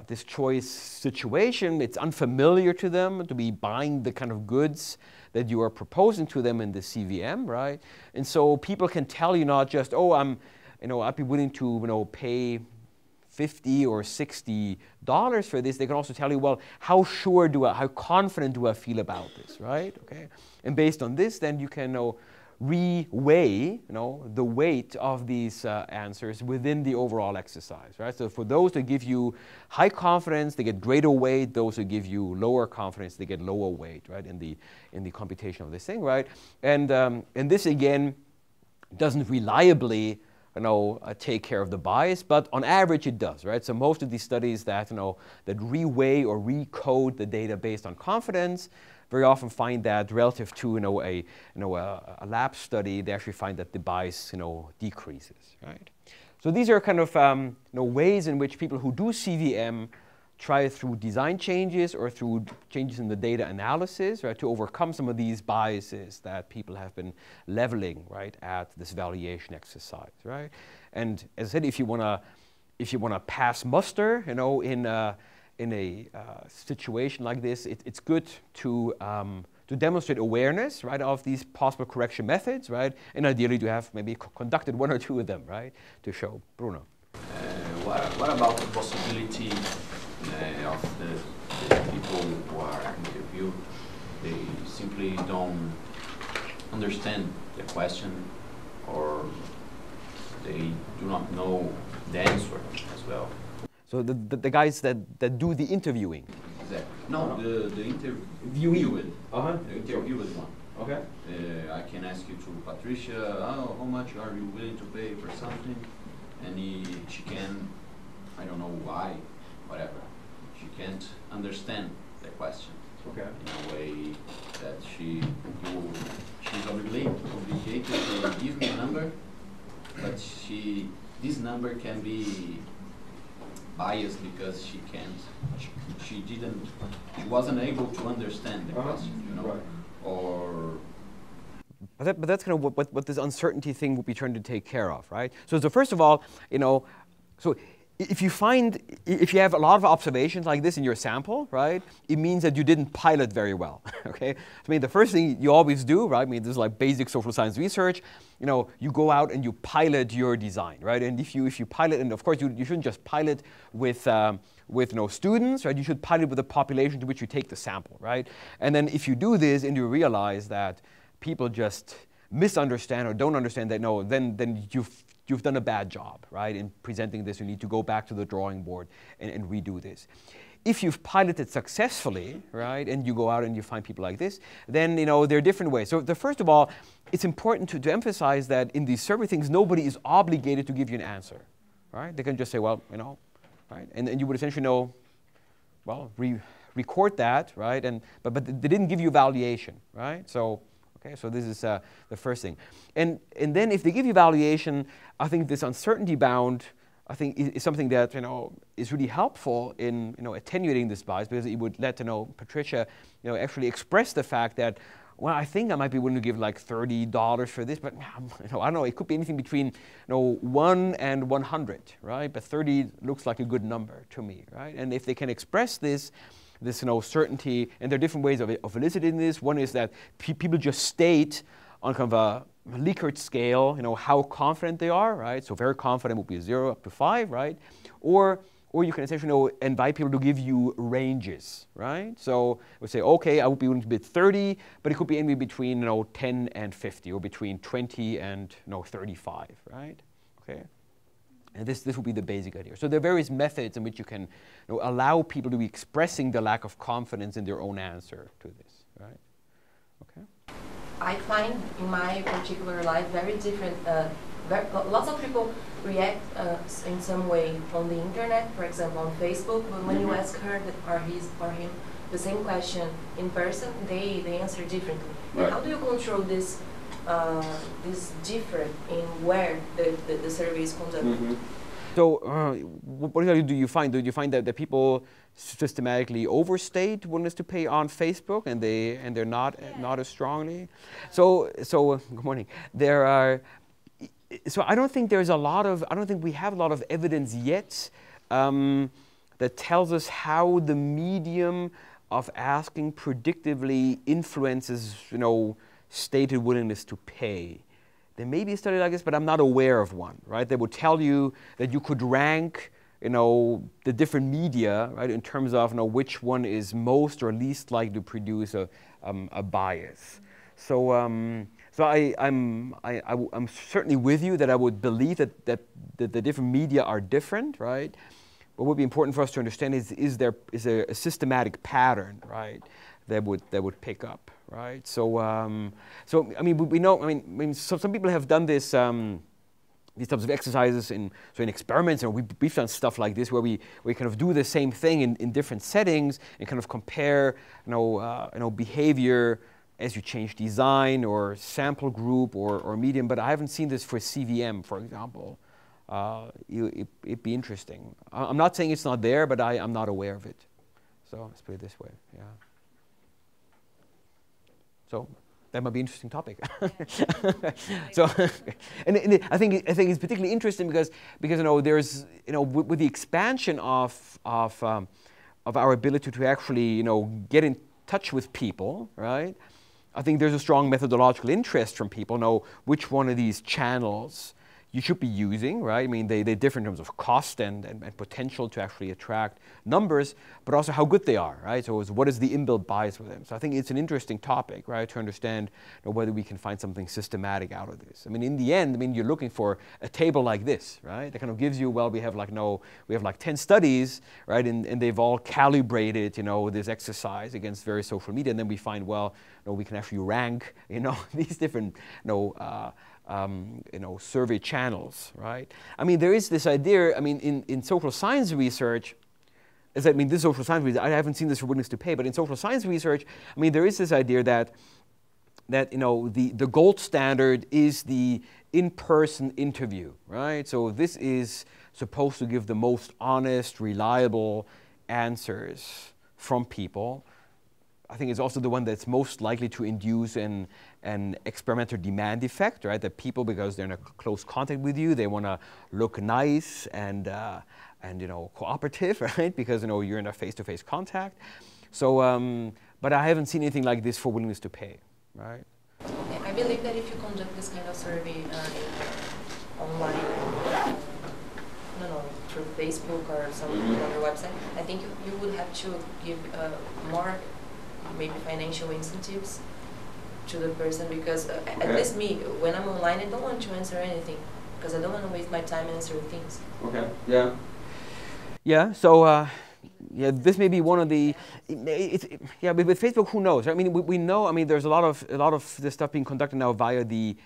this choice situation. It's unfamiliar to them to be buying the kind of goods that you are proposing to them in the CVM, right? And so people can tell you not just, oh, I'd be willing to, pay $50 or $60 for this. They can also tell you, well, how confident do I feel about this, right? Okay, and based on this, then you can re-weigh, the weight of these answers within the overall exercise, right? So for those that give you high confidence, they get greater weight. Those who give you lower confidence, they get lower weight, right? In the computation of this thing, right? And this again doesn't reliably, take care of the bias, but on average it does, right? So most of these studies that that re-weigh or recode the data based on confidence very often find that relative to a lab study, they actually find that the bias decreases, right? So these are kind of ways in which people who do CVM try through design changes or through changes in the data analysis, right, to overcome some of these biases that people have been leveling, right, at this valuation exercise, right? And as I said, if you wanna pass muster, in a situation like this, it's good to demonstrate awareness, right, of these possible correction methods, right, and ideally to have maybe conducted one or two of them, right, to show. Bruno. What about the possibility of the people who are interviewed, they simply don't understand the question, or they do not know the answer as well? So the guys that do the interviewing. Exactly. No, the interviewed. The interviewed one. Okay. I can ask you to Patricia, how much are you willing to pay for something? And she can, I don't know why, whatever. She can't understand the question. Okay. In a way that she's obligated to give me a number, but this number can be biased because she wasn't able to understand the question, right. Or. But that's kind of what this uncertainty thing would be trying to take care of, right? So first of all, so if you have a lot of observations like this in your sample, right, it means that you didn't pilot very well, okay? I mean, the first thing you always do, right, I mean, this is like basic social science research, you go out and you pilot your design, right? And if you pilot, and of course you shouldn't just pilot with students, right? You should pilot with the population to which you take the sample, right? And then if you do this and you realize that people just misunderstand or don't understand that, then you've done a bad job, right? In presenting this, you need to go back to the drawing board and redo this. If you've piloted successfully, right, and you go out and you find people like this, then there are different ways. So first of all, it's important to emphasize that in these survey things, nobody is obligated to give you an answer, right? They can just say, well, right, and you would essentially record that, right? But they didn't give you evaluation, right? So. Okay, so this is the first thing. And then if they give you evaluation, I think this uncertainty bound, I think, is something that, is really helpful in, attenuating this bias, because it would let, Patricia, actually express the fact that, well, I think I might be willing to give like $30 for this, but I don't know, it could be anything between 1 and 100, right? But 30 looks like a good number to me, right? And if they can express this certainty, and there are different ways of eliciting this. One is that people just state on kind of Likert scale, you know, how confident they are, right? So very confident would be a 0 up to 5, right? Or you can essentially, you know, invite people to give you ranges, right? So we say, okay, I would be willing to bid 30, but it could be anywhere between, you know, 10 and 50, or between 20 and, you know, 35, right? Okay. And this would be the basic idea. So there are various methods in which you can, you know, allow people to be expressing the lack of confidence in their own answer to this, right? Okay. I find in my particular life very different. Lots of people react in some way on the internet, for example, on Facebook. But when you ask her or him the same question in person, they answer differently. Right. And how do you control this difference in where the survey is conducted? Mm-hmm. So what exactly do you find? Do you find that people systematically overstate willingness to pay on Facebook, and they're not as strongly? So good morning. There are. So I don't think we have a lot of evidence yet that tells us how the medium of asking predictively influences, you know, stated willingness to pay. There may be a study like this, but I'm not aware of one, right? That would tell you that you could rank, you know, the different media, right, in terms of, you know, which one is most or least likely to produce a bias. So I'm certainly with you that I would believe that the different media are different, right? What would be important for us to understand is there a systematic pattern, right, that would pick up, right? So I mean, we know. I mean, so some people have done this. These types of exercises in experiments, and we've done stuff like this where we kind of do the same thing in different settings and kind of compare, you know, behavior as you change design or sample group or medium. But I haven't seen this for CVM, for example. It'd be interesting. I'm not saying it's not there, but I'm not aware of it. So let's put it this way, yeah. So that might be an interesting topic. So, and I think it's particularly interesting because you know, there's, you know, with the expansion of our ability to actually, you know, get in touch with people, right? I think there's a strong methodological interest from people know which one of these channels you should be using, right? I mean, they differ in terms of cost and potential to actually attract numbers, but also how good they are, right? So what is the inbuilt bias with them? So I think it's an interesting topic, right, to understand, you know, whether we can find something systematic out of this. I mean, in the end, I mean, you're looking for a table like this, right? That kind of gives you, well, we have like 10 studies, right? And they've all calibrated, you know, this exercise against various social media, and then we find, well, you know, we can actually rank, you know, these different, you know, survey channels, right? I mean, there is this idea, I mean, in social science research, this is social science research, I haven't seen this for willingness to pay, but in social science research, I mean, there is this idea that you know, the gold standard is the in-person interview, right? So this is supposed to give the most honest, reliable answers from people. I think it's also the one that's most likely to induce an experimental demand effect, right? That people, because they're in a close contact with you, they want to look nice and you know, cooperative, right? Because, you know, you're in a face-to-face contact. So, but I haven't seen anything like this for willingness to pay, right? Okay. I believe that if you conduct this kind of survey online, I don't know, through Facebook or some other website, I think you would have to give more, maybe financial incentives to the person, because at least me, when I'm online, I don't want to answer anything because I don't want to waste my time answering things. Okay. Yeah. Yeah. So yeah, this may be one of the. Yeah, but with Facebook, who knows? I mean, we know. I mean, there's a lot of this stuff being conducted now via the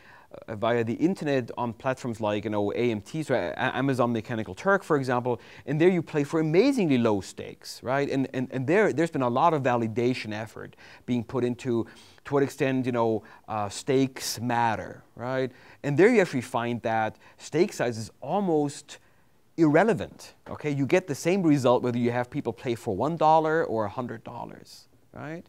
internet on platforms like, you know, AMT, so Amazon Mechanical Turk, for example, and there you play for amazingly low stakes, right? And there's been a lot of validation effort being put into to what extent, you know, stakes matter, right? And there you actually find that stake size is almost irrelevant, okay? You get the same result whether you have people play for $1 or $100, right?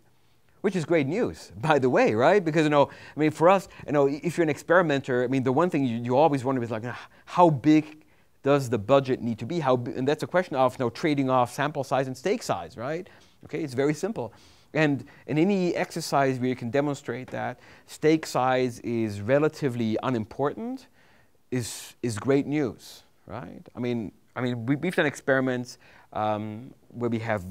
Which is great news, by the way, right? Because, you know, I mean, for us, you know, if you're an experimenter, I mean, the one thing you always wonder is like, how big does the budget need to be? And that's a question of, you know, trading off sample size and stake size, right? Okay, it's very simple. And in any exercise where you can demonstrate that stake size is relatively unimportant is great news, right? I mean, we've done experiments where we have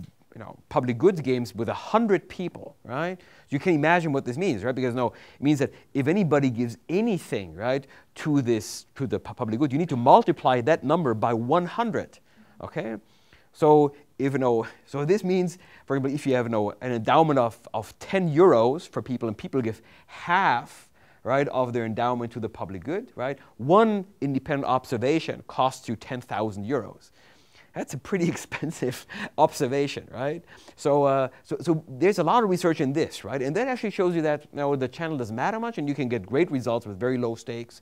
public goods games with 100 people, right? You can imagine what this means, right? Because it means that if anybody gives anything, right, to the public good, you need to multiply that number by 100, okay? So so this means, for example, if you have an endowment of 10 euros for people, and people give half, right, of their endowment to the public good, right? One independent observation costs you 10,000 euros. That's a pretty expensive observation, right? So there's a lot of research in this, right? And that actually shows you that the channel doesn't matter much, and you can get great results with very low stakes,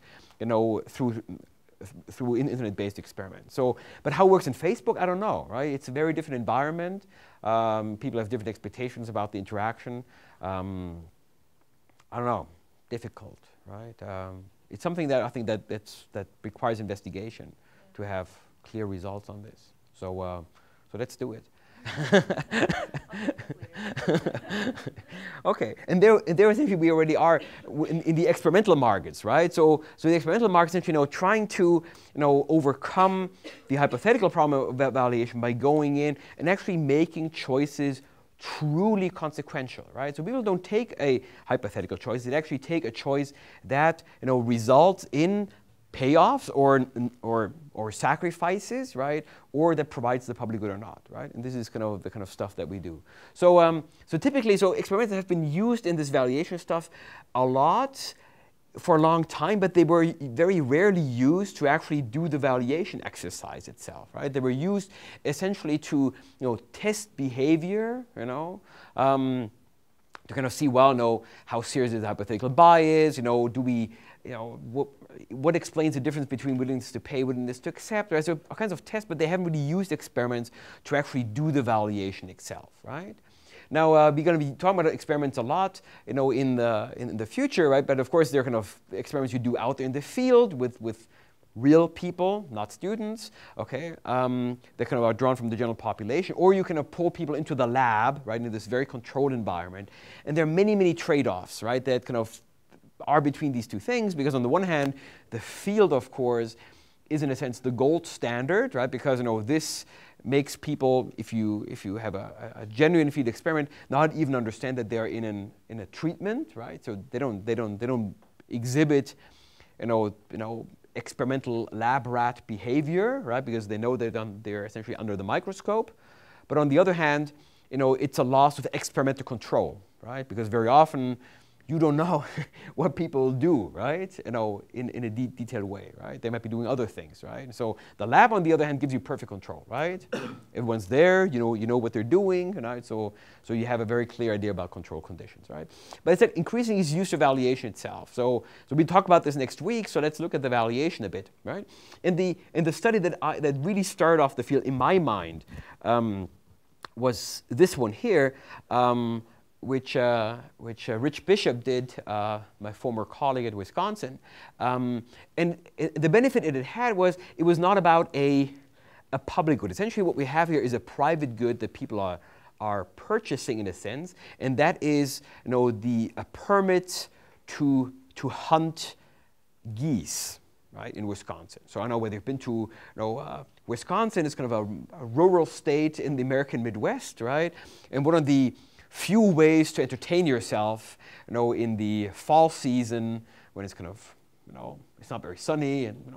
through internet-based experiments. But how it works in Facebook, I don't know, right? It's a very different environment. People have different expectations about the interaction. I don't know, difficult, right? It's something that I think that requires investigation to have clear results on this. So let's do it. Okay, and there essentially we already are in the experimental markets, right? So the experimental markets essentially trying to overcome the hypothetical problem of evaluation by going in and actually making choices truly consequential, right? So people don't take a hypothetical choice; they actually take a choice that results in payoffs or sacrifices, right? Or that provides the public good or not, right? And this is the kind of stuff that we do. So typically, experiments have been used in this valuation stuff a lot for a long time, but they were very rarely used to actually do the valuation exercise itself, right? They were used essentially to test behavior, to kind of see, how serious is the hypothetical bias, do we, what explains the difference between willingness to pay, willingness to accept, right? So all kinds of tests, but they haven't really used experiments to actually do the valuation itself, right? Now, we're going to be talking about experiments a lot, in the future, right? But of course, they're kind of experiments you do out there in the field with real people, not students, okay? They kind of are drawn from the general population, or you can pull people into the lab, right, in this very controlled environment. And there are many, many trade-offs, right, that kind of are between these two things, because on the one hand, the field, of course, is in a sense the gold standard, right? Because this makes people, if you have a genuine field experiment, not even understand that they're in a treatment, right? So they don't exhibit, experimental lab rat behavior, right? Because they know they're essentially under the microscope. But on the other hand, it's a loss of experimental control, right? Because very often you don't know what people do, right? In a detailed way, right? They might be doing other things, right? So the lab, on the other hand, gives you perfect control, right? Everyone's there, you know what they're doing, right? So you have a very clear idea about control conditions, right? But it's increasing is use of evaluation itself. So we talk about this next week. So let's look at the evaluation a bit, right? In the study that really started off the field in my mind was this one here. Which Rich Bishop did, my former colleague at Wisconsin. And the benefit it had was it was not about a public good. Essentially what we have here is a private good that people are purchasing in a sense, and that is a permit to hunt geese, right, in Wisconsin. So I don't know whether you've been to Wisconsin is kind of a rural state in the American Midwest, right? And one of the few ways to entertain yourself, in the fall season when it's kind of, it's not very sunny and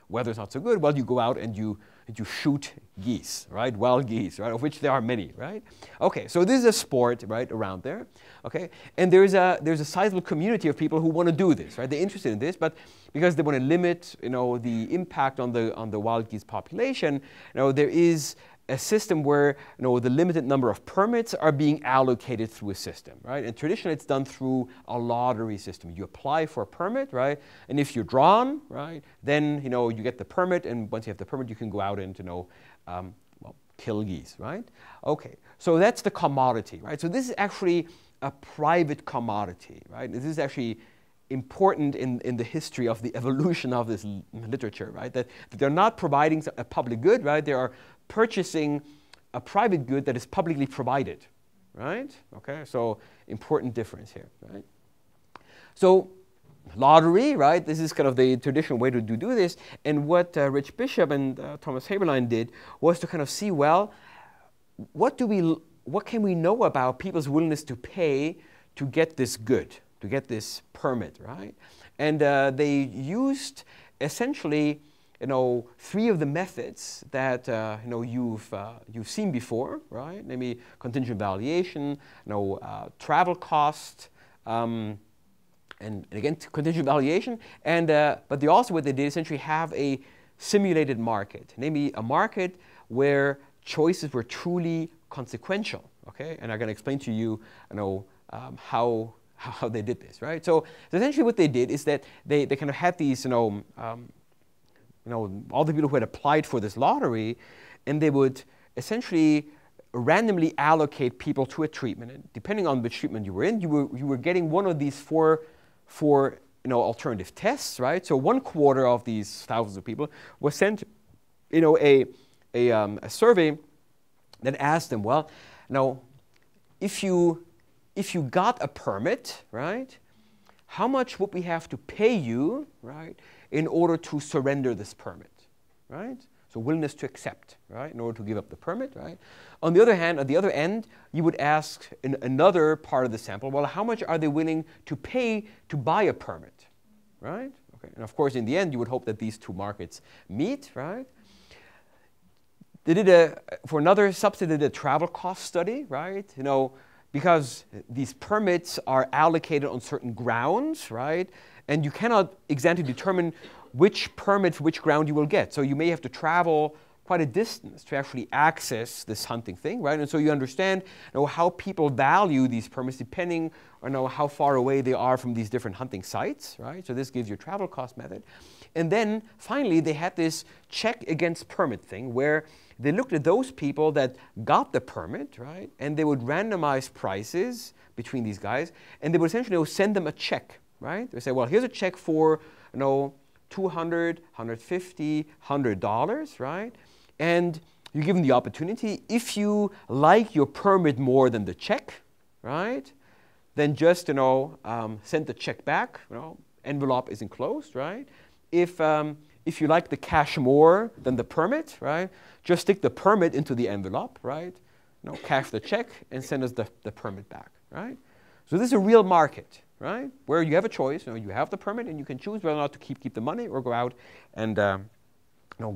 weather's not so good. Well, you go out and you shoot geese, right? Wild geese, right? Of which there are many, right? Okay, so this is a sport, right, around there. Okay, and there's a sizable community of people who want to do this, right? They're interested in this, but because they want to limit, the impact on the wild geese population, there is a system where the limited number of permits are being allocated through a system, right? And traditionally it's done through a lottery system. You apply for a permit, right? And if you're drawn, right, then you get the permit, and once you have the permit, you can go out and kill geese, right? Okay, so that's the commodity, right? So this is actually a private commodity, right? This is actually important in the history of the evolution of this literature, right? That they're not providing a public good, right? They are purchasing a private good that is publicly provided, right? Okay, so important difference here, right? So lottery, right? This is kind of the traditional way to do this. And what Rich Bishop and Thomas Haberlein did was to kind of see, well, what can we know about people's willingness to pay to get this good, to get this permit, right? And they used essentially, three of the methods that you've seen before, right? Namely contingent valuation, travel cost, and again contingent valuation. And but they also, what they did, essentially have a simulated market, namely a market where choices were truly consequential. Okay, and I'm going to explain to you, how they did this, right? So essentially, what they did is that they kind of had these, all the people who had applied for this lottery, and they would essentially randomly allocate people to a treatment. And depending on which treatment you were in, you were getting one of these four alternative tests, right? So 1/4 of these thousands of people was sent, a survey that asked them, well, if you got a permit, right, how much would we have to pay you, right, in order to surrender this permit, right? So willingness to accept, right, in order to give up the permit, right? On the other hand, at the other end, you would ask in another part of the sample, well, how much are they willing to pay to buy a permit, right? Okay, and of course, in the end, you would hope that these two markets meet, right? They did for another subset, they did a travel cost study, right? Because these permits are allocated on certain grounds, right? And you cannot exactly determine which permit for which ground you will get. So you may have to travel quite a distance to actually access this hunting thing, right? And so you understand how people value these permits depending on how far away they are from these different hunting sites, right? So this gives you a travel cost method. And then finally, they had this check against permit thing where they looked at those people that got the permit, right? And they would randomize prices between these guys, and they would essentially send them a check, right? They say, well, here's a check for, $200, $150, $100, right? And you give them the opportunity. If you like your permit more than the check, right, then just, send the check back. Envelope is enclosed, right? If you like the cash more than the permit, right, just stick the permit into the envelope, right? Cash the check and send us the permit back, right? So this is a real market, right, where you have a choice. You have the permit and you can choose whether or not to keep the money or go out and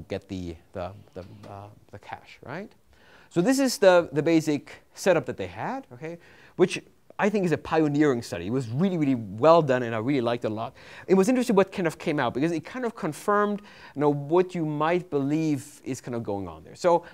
get the cash, right? So this is the basic setup that they had, okay, which I think is a pioneering study. It was really, really well done, and I really liked it a lot. It was interesting what kind of came out, because it kind of confirmed, what you might believe is kind of going on there. So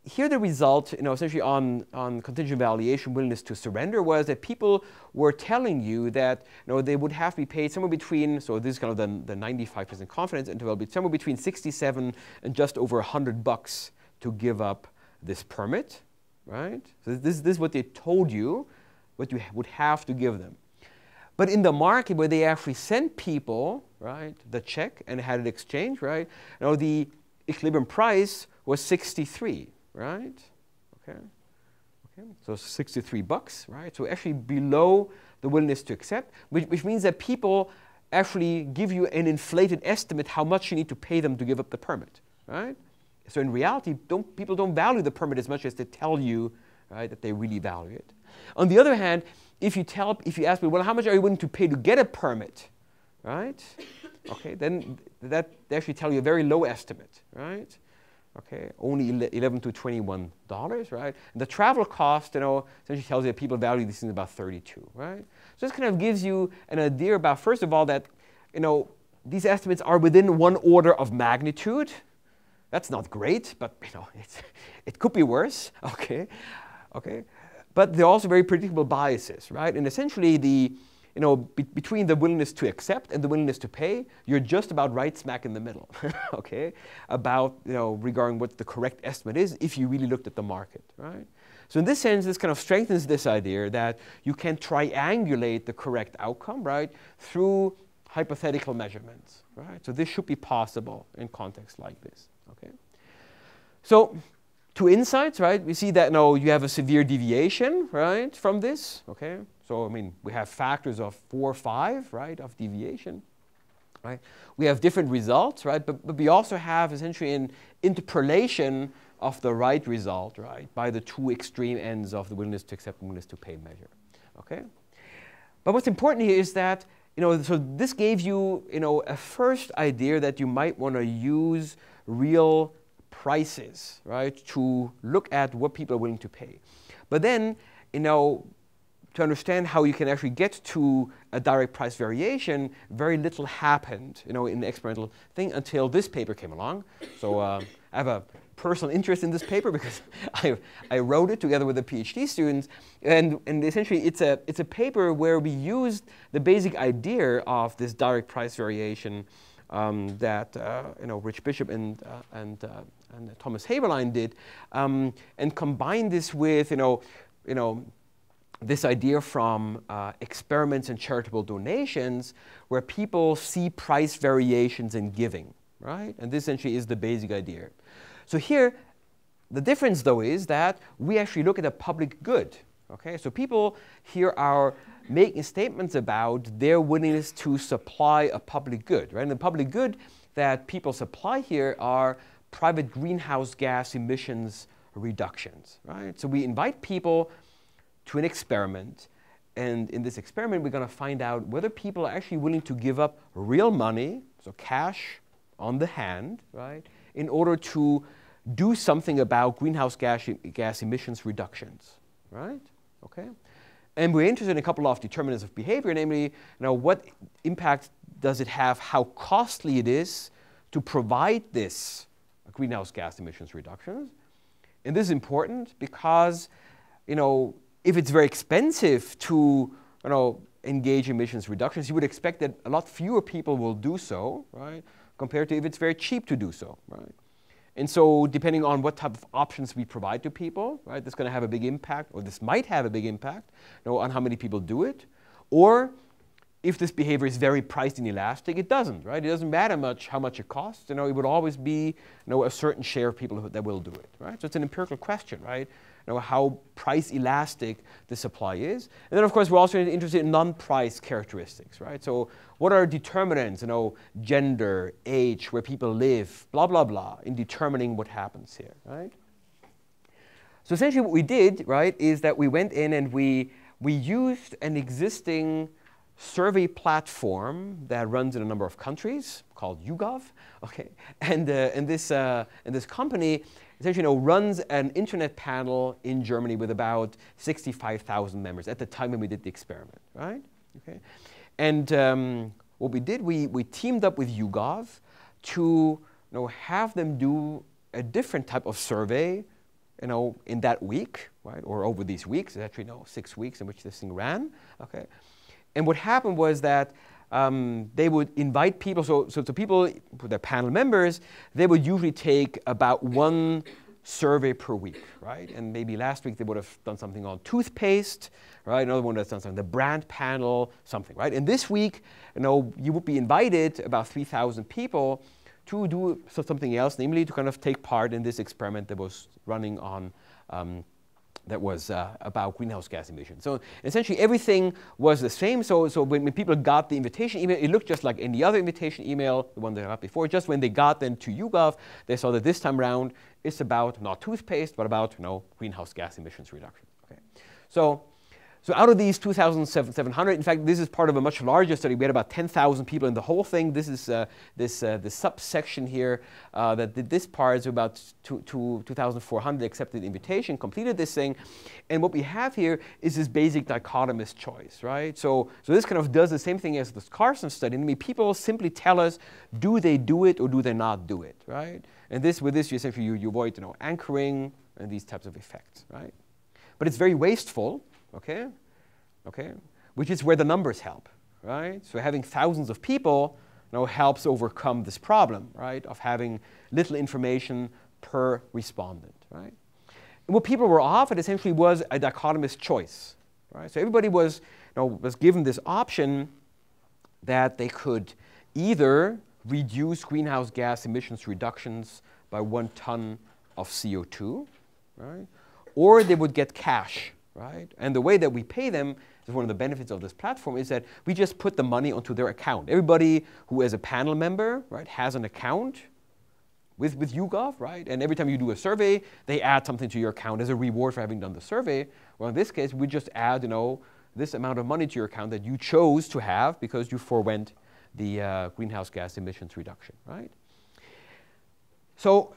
here the result, essentially on contingent valuation, willingness to surrender, was that people were telling you that, they would have to be paid somewhere between, so this is kind of the 95% confidence interval, somewhere between 67 and just over $100 to give up this permit, right? So this is what they told you, what you would have to give them. But in the market where they actually sent people, right, the check and had it exchanged, right, the equilibrium price was 63, right? Okay. So $63, right? So actually below the willingness to accept, which means that people actually give you an inflated estimate how much you need to pay them to give up the permit, right? So in reality, people don't value the permit as much as they tell you, right, that they really value it. On the other hand, if you ask me, well, how much are you willing to pay to get a permit, right? Okay, then they actually tell you a very low estimate, right? Okay, only $11 to $21, right? And the travel cost, essentially tells you that people value these things about 32, right? So this kind of gives you an idea about, first of all, that, these estimates are within one order of magnitude. That's not great, but it could be worse. Okay. But they're also very predictable biases, right? And essentially, between the willingness to accept and the willingness to pay, you're just about right smack in the middle. Okay, about regarding what the correct estimate is if you really looked at the market, right? So in this sense, this kind of strengthens this idea that you can triangulate the correct outcome, right, through hypothetical measurements, right? So this should be possible in contexts like this. Okay. So two insights, right? We see that now you have a severe deviation, right, from this, okay? So, I mean, we have factors of 4 or 5, right, of deviation, right? We have different results, right? But we also have essentially an interpolation of the right result, right, by the two extreme ends of the willingness to accept and willingness to pay measure, okay? But what's important here is that, so this gave you, a first idea that you might want to use real prices, right, to look at what people are willing to pay. But then, to understand how you can actually get to a direct price variation, very little happened, in the experimental thing until this paper came along. So I have a personal interest in this paper because I wrote it together with the PhD students, and essentially it's a paper where we used the basic idea of this direct price variation that Rich Bishop and Thomas Haberlein did, and combined this with this idea from experiments and charitable donations, where people see price variations in giving, right? And this essentially is the basic idea. So here, the difference though is that we actually look at a public good, okay? So people here are making statements about their willingness to supply a public good, right? And the public good that people supply here are private greenhouse gas emissions reductions, right? So we invite people to an experiment, and in this experiment we're going to find out whether people are actually willing to give up real money, so cash on the hand, right, in order to do something about greenhouse gas emissions reductions, right? Okay, and we're interested in a couple of determinants of behavior, namely, what impact does it have, how costly it is to provide this greenhouse gas emissions reductions, and this is important because, if it's very expensive to, engage emissions reductions, you would expect that a lot fewer people will do so, right, compared to if it's very cheap to do so, right? And so depending on what type of options we provide to people, right, that's going to have a big impact, or this might have a big impact, on how many people do it. Or if this behavior is very price inelastic, it doesn't, right? It doesn't matter much how much it costs. It would always be, a certain share of people that will do it, right? So it's an empirical question, right? How price elastic the supply is. And then, of course, we're also interested in non-price characteristics, right? So what are determinants, gender, age, where people live, blah, blah, blah, in determining what happens here, right? So essentially what we did, right, is that we went in and we used an existing survey platform that runs in a number of countries called YouGov, okay? And this company essentially runs an internet panel in Germany with about 65,000 members at the time when we did the experiment, right? Okay. And what we did, we teamed up with YouGov to have them do a different type of survey, in that week, right? Or over these weeks. It's actually 6 weeks in which this thing ran, okay? And what happened was that they would invite people, so people, their panel members, they would usually take about one survey per week, right? And maybe last week they would have done something on toothpaste, right? Another one that's done something, the brand panel, something, right? And this week, you would be invited, about 3,000 people, to do something else, namely to kind of take part in this experiment that was running on that was about greenhouse gas emissions. So essentially everything was the same. So when people got the invitation email, it looked just like any other invitation email, the one they got before. Just when they got then to YouGov, they saw that this time around it's about not toothpaste, but about greenhouse gas emissions reduction. Okay. So out of these 2,700, in fact, this is part of a much larger study. We had about 10,000 people in the whole thing. This is the subsection here that did this part. So about 2,400 accepted the invitation, completed this thing. And what we have here is this basic dichotomous choice, right? So this kind of does the same thing as this Carson study. I mean, people simply tell us, do they do it or do they not do it, right? And with this, you essentially you avoid anchoring and these types of effects, right? But it's very wasteful. Okay, which is where the numbers help, right? So having thousands of people helps overcome this problem, right, of having little information per respondent, right? And what people were offered essentially was a dichotomous choice, right? So everybody was given this option that they could either reduce greenhouse gas emissions reductions by 1 ton of CO2, right? Or they would get cash, right? And the way that we pay them, is one of the benefits of this platform, is that we just put the money onto their account. Everybody who is a panel member, right, has an account with YouGov, right? And every time you do a survey, they add something to your account as a reward for having done the survey. Well, in this case, we just add, this amount of money to your account that you chose to have because you forewent the greenhouse gas emissions reduction, right? So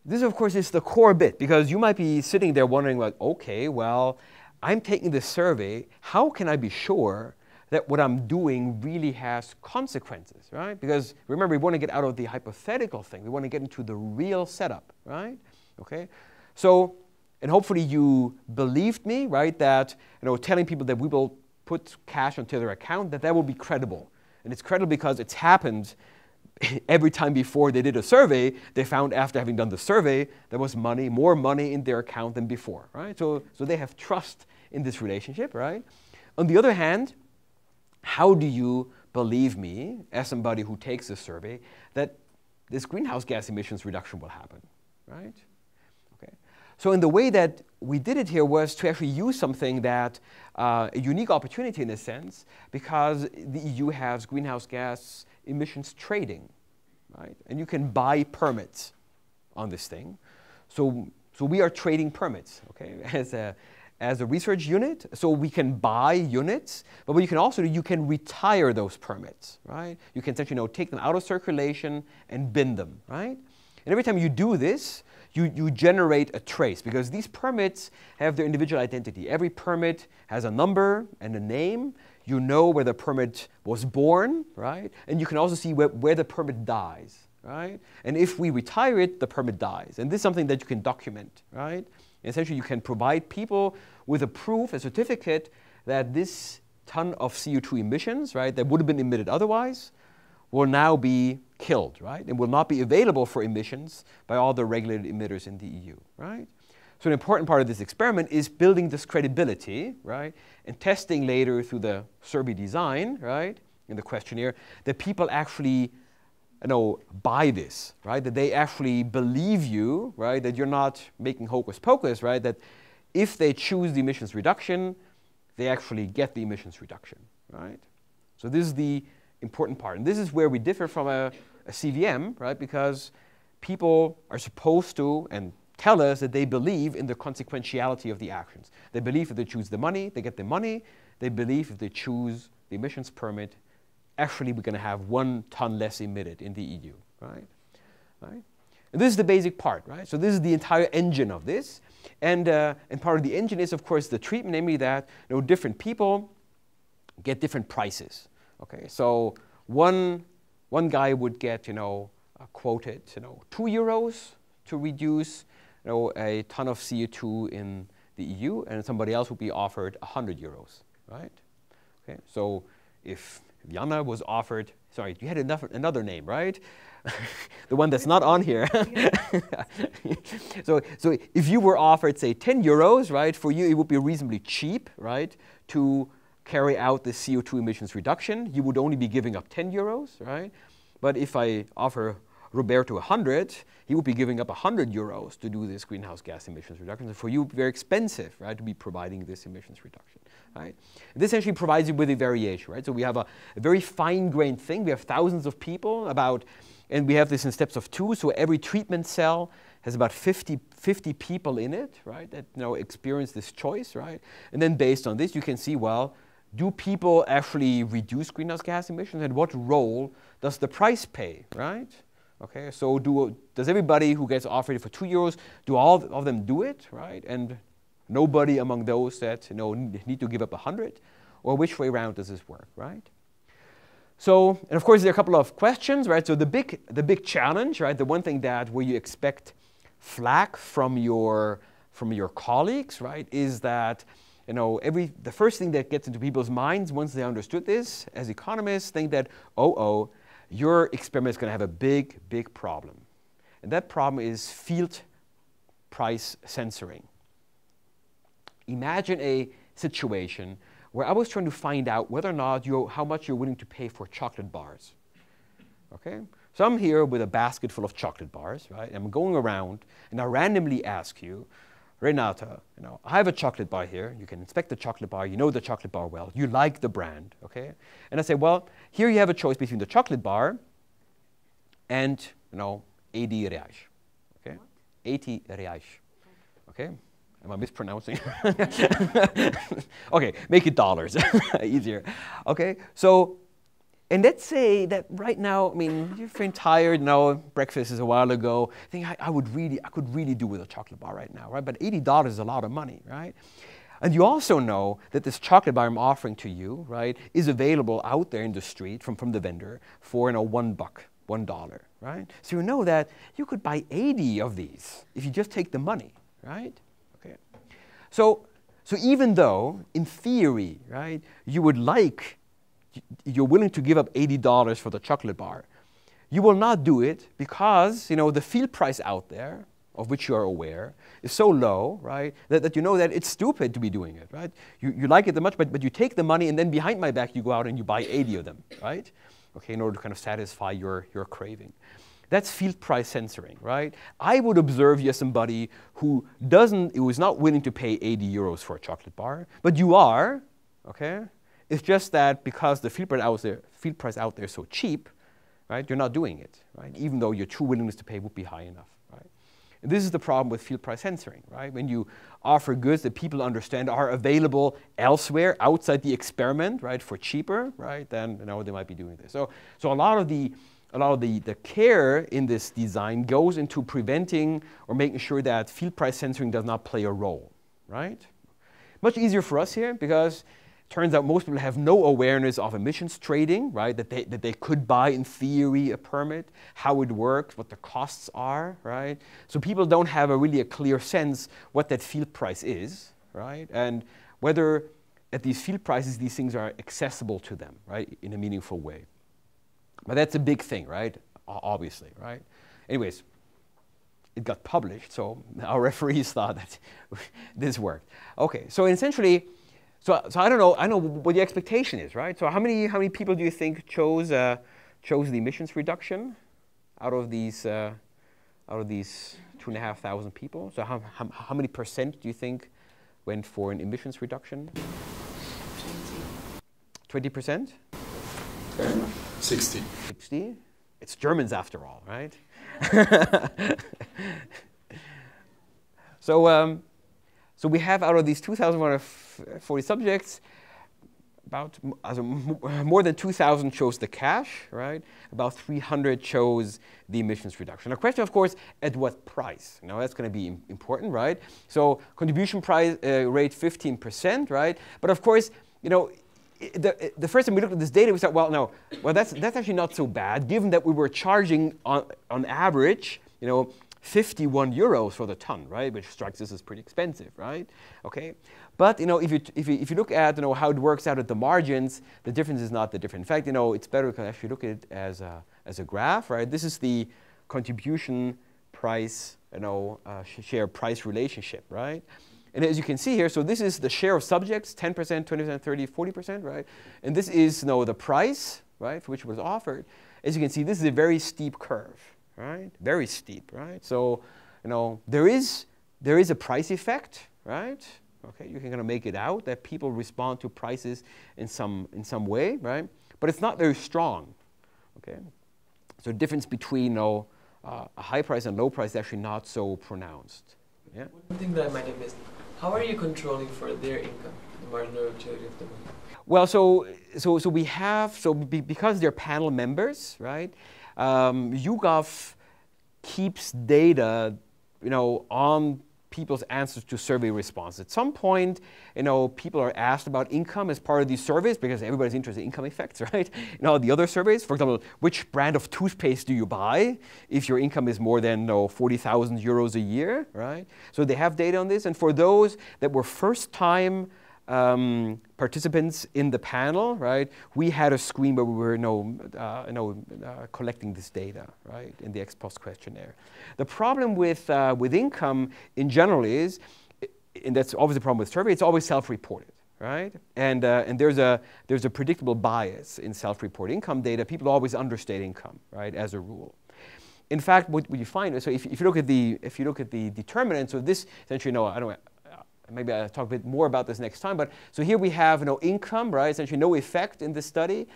this, of course, is the core bit, because you might be sitting there wondering, like, okay, well, I'm taking this survey. How can I be sure that what I'm doing really has consequences, right? Because remember, we want to get out of the hypothetical thing. We want to get into the real setup, right? Okay. So, and hopefully you believed me, right? That telling people that we will put cash onto their account, that will be credible, and it's credible because it's happened. Every time before they did a survey, they found after having done the survey, there was more money in their account than before, right? So they have trust in this relationship, right? On the other hand, how do you believe me, as somebody who takes this survey, that this greenhouse gas emissions reduction will happen, right? Okay. So in the way that we did it here was to actually use something that, a unique opportunity in a sense, because the EU has greenhouse gas emissions trading, right? And you can buy permits on this thing. So we are trading permits, okay, as a research unit. So we can buy units, but what you can also do, you can retire those permits, right? You can essentially take them out of circulation and bin them, right? And every time you do this, you generate a trace, because these permits have their individual identity. Every permit has a number and a name. You know where the permit was born, right? And you can also see where the permit dies, right? And if we retire it, the permit dies. And this is something that you can document, right? And essentially, you can provide people with a proof, a certificate, that this ton of CO2 emissions, right, that would have been emitted otherwise, will now be killed, right? And will not be available for emissions by all the regulated emitters in the EU, right? So an important part of this experiment is building this credibility, right? And testing later through the survey design, right, in the questionnaire, that people actually buy this, right? That they actually believe you, right? That you're not making hocus pocus, right? That if they choose the emissions reduction, they actually get the emissions reduction, right? So this is the important part. And this is where we differ from a CVM, right? Because people are supposed to and tell us that they believe in the consequentiality of the actions. They believe if they choose the money, they get the money. They believe if they choose the emissions permit, actually we're going to have 1 ton less emitted in the EU, right? Right? And this is the basic part, right? So this is the entire engine of this. And part of the engine is, of course, the treatment, namely that different people get different prices. Okay, so one guy would get quoted 2 euros to reduce a ton of CO2 in the EU, and somebody else would be offered 100 euros, right? Okay, so if Jana was offered, sorry, you had another name, right? The one that's not on here. So if you were offered, say, 10 euros, right, for you it would be reasonably cheap, right, to carry out the CO2 emissions reduction. You would only be giving up 10 euros, right? But if I offer Roberto 100, he would be giving up 100 euros to do this greenhouse gas emissions reduction. So for you, very expensive, right, to be providing this emissions reduction, right? And this actually provides you with a variation, right? So we have a very fine-grained thing. We have thousands of people, and we have this in steps of 2. So every treatment cell has about 50 people in it, right, that experience this choice, right? And then based on this, you can see, well, do people actually reduce greenhouse gas emissions, and what role does the price play, right? Okay, so does everybody who gets offered for 2 euros, do all of them do it, right? And nobody among those that need to give up 100, or which way around does this work, right? So, and of course there are a couple of questions, right? So the big challenge, right? The one thing where you expect flack from your colleagues, right, is that the first thing that gets into people's minds once they understood this, as economists, think that, your experiment is going to have a big, big problem. And that problem is field price censoring. Imagine a situation where I was trying to find out whether or not how much you're willing to pay for chocolate bars. Okay? So I'm here with a basket full of chocolate bars, right? I'm going around, and I randomly ask you, Renata, I have a chocolate bar here. You can inspect the chocolate bar. You know the chocolate bar well. You like the brand, okay? And I say, well, here you have a choice between the chocolate bar and, 80 reais, okay? 80 reais, okay? Am I mispronouncing? Okay, make it dollars, easier. Okay, so, and let's say that right now, you're feeling tired, breakfast is a while ago. I think I could really do with a chocolate bar right now, right? But $80 is a lot of money, right? And you also know that this chocolate bar I'm offering to you, right, is available out there in the street from the vendor for, $1, right? So you know that you could buy 80 of these if you just take the money, right? Okay. So even though, in theory, right, you're willing to give up $80 for the chocolate bar, you will not do it because, the field price out there, of which you are aware, is so low, right, that you know that it's stupid to be doing it, right? You like it that much, but you take the money and then behind my back you go out and you buy 80 of them, right? Okay, in order to kind of satisfy your craving. That's field price censoring, right? I would observe you as somebody who is not willing to pay 80 euros for a chocolate bar, but you are, okay? It's just that because the field price out there is so cheap, right, you're not doing it, right? Even though your true willingness to pay would be high enough, right? And this is the problem with field price censoring, right? When you offer goods that people understand are available elsewhere outside the experiment, right, for cheaper, right, then they might be doing this. So a lot of the care in this design goes into preventing or making sure that field price censoring does not play a role, right? Much easier for us here because it turns out most people have no awareness of emissions trading, right? That they could buy, in theory, a permit, how it works, what the costs are, right? So people don't have really a clear sense what that field price is, right? And whether at these field prices these things are accessible to them, right, in a meaningful way. But that's a big thing, right? Obviously, right? Anyways, it got published, so our referees thought that this worked. Okay, so essentially, so I don't know what the expectation is, right? So how many people do you think chose the emissions reduction out of these 2,500 people? So how many percent do you think went for an emissions reduction? 20%? 60. 60? It's Germans after all, right? So we have out of these 2,140 subjects, more than 2,000 chose the cash, right? About 300 chose the emissions reduction. The question, of course, at what price? That's going to be important, right? So contribution price rate 15%, right? But of course, the first time we looked at this data, we thought, that's actually not so bad, given that we were charging on average, 51 euros for the ton, right? Which strikes us as pretty expensive, right? Okay, but if you look at how it works out at the margins, the difference is not that different. In fact, it's better to actually look at it as a graph, right? This is the contribution price, share price relationship, right? And as you can see here, so this is the share of subjects, 10%, 20%, 30%, 40%, right? And this is the price, right, for which it was offered. As you can see, this is a very steep curve, right? Very steep, right? So, there is a price effect, right? Okay, you can kind of make it out that people respond to prices in some way, right? But it's not very strong, okay? So the difference between a high price and low price is actually not so pronounced. Yeah? One thing that I might have missed. How are you controlling for their income, the marginal utility of the money? Well, so we have, because they're panel members, right? YouGov keeps data, on people's answers to survey responses. At some point, people are asked about income as part of these surveys because everybody's interested in income effects, right? The other surveys, for example, which brand of toothpaste do you buy if your income is more than 40,000 euros a year, right? So they have data on this, and for those that were first-time participants in the panel, right? We had a screen where we were collecting this data, right, in the ex post questionnaire. The problem with income in general is, and that's always the problem with survey, it's always self-reported, right? And there's a predictable bias in self-reported income data. People always understate income, right, as a rule. in fact, what you find, so if you look at the determinants, so this essentially, I don't. Maybe I'll talk a bit more about this next time. But so here we have income, right? Essentially no effect in this study.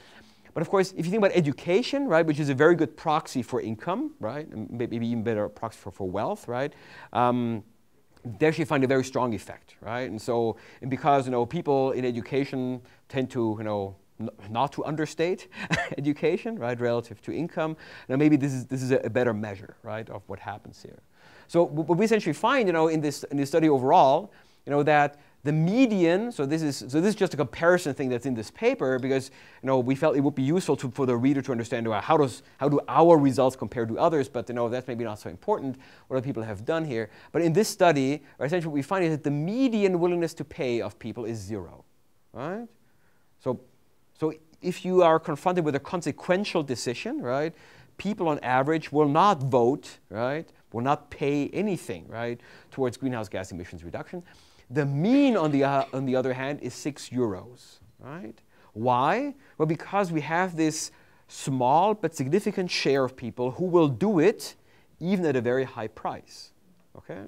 But of course, if you think about education, right, which is a very good proxy for income, right, and maybe even better proxy for wealth, right, they actually find a very strong effect, right? And because people in education tend to not to understate education, right, relative to income. Now maybe this is a better measure, right, of what happens here. So what we essentially find, in this study overall, that the median, so this is just a comparison thing that's in this paper because we felt it would be useful for the reader to understand how do our results compare to others, but that's maybe not so important what other people have done here. But in this study, essentially what we find is that the median willingness to pay of people is 0, right? So if you are confronted with a consequential decision, right, people on average will not vote, right, will not pay anything, right, towards greenhouse gas emissions reduction. The mean, on the other hand, is 6 euros, right? Why? Well, because we have this small but significant share of people who will do it even at a very high price, okay?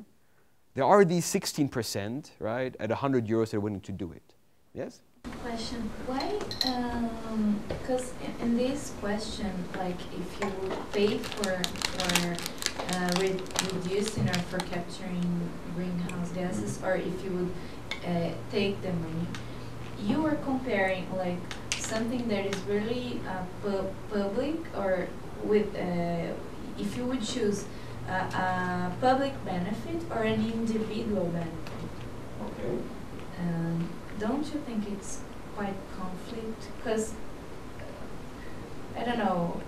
There are these 16%, right, at 100 euros that are willing to do it. Yes? Question, why, because in this question, like if you pay for reducing or for capturing greenhouse gases, or if you would take the money, you are comparing like something that is really public, or with if you would choose a public benefit or an individual benefit. Okay. Don't you think it's quite conflict? Because I don't know.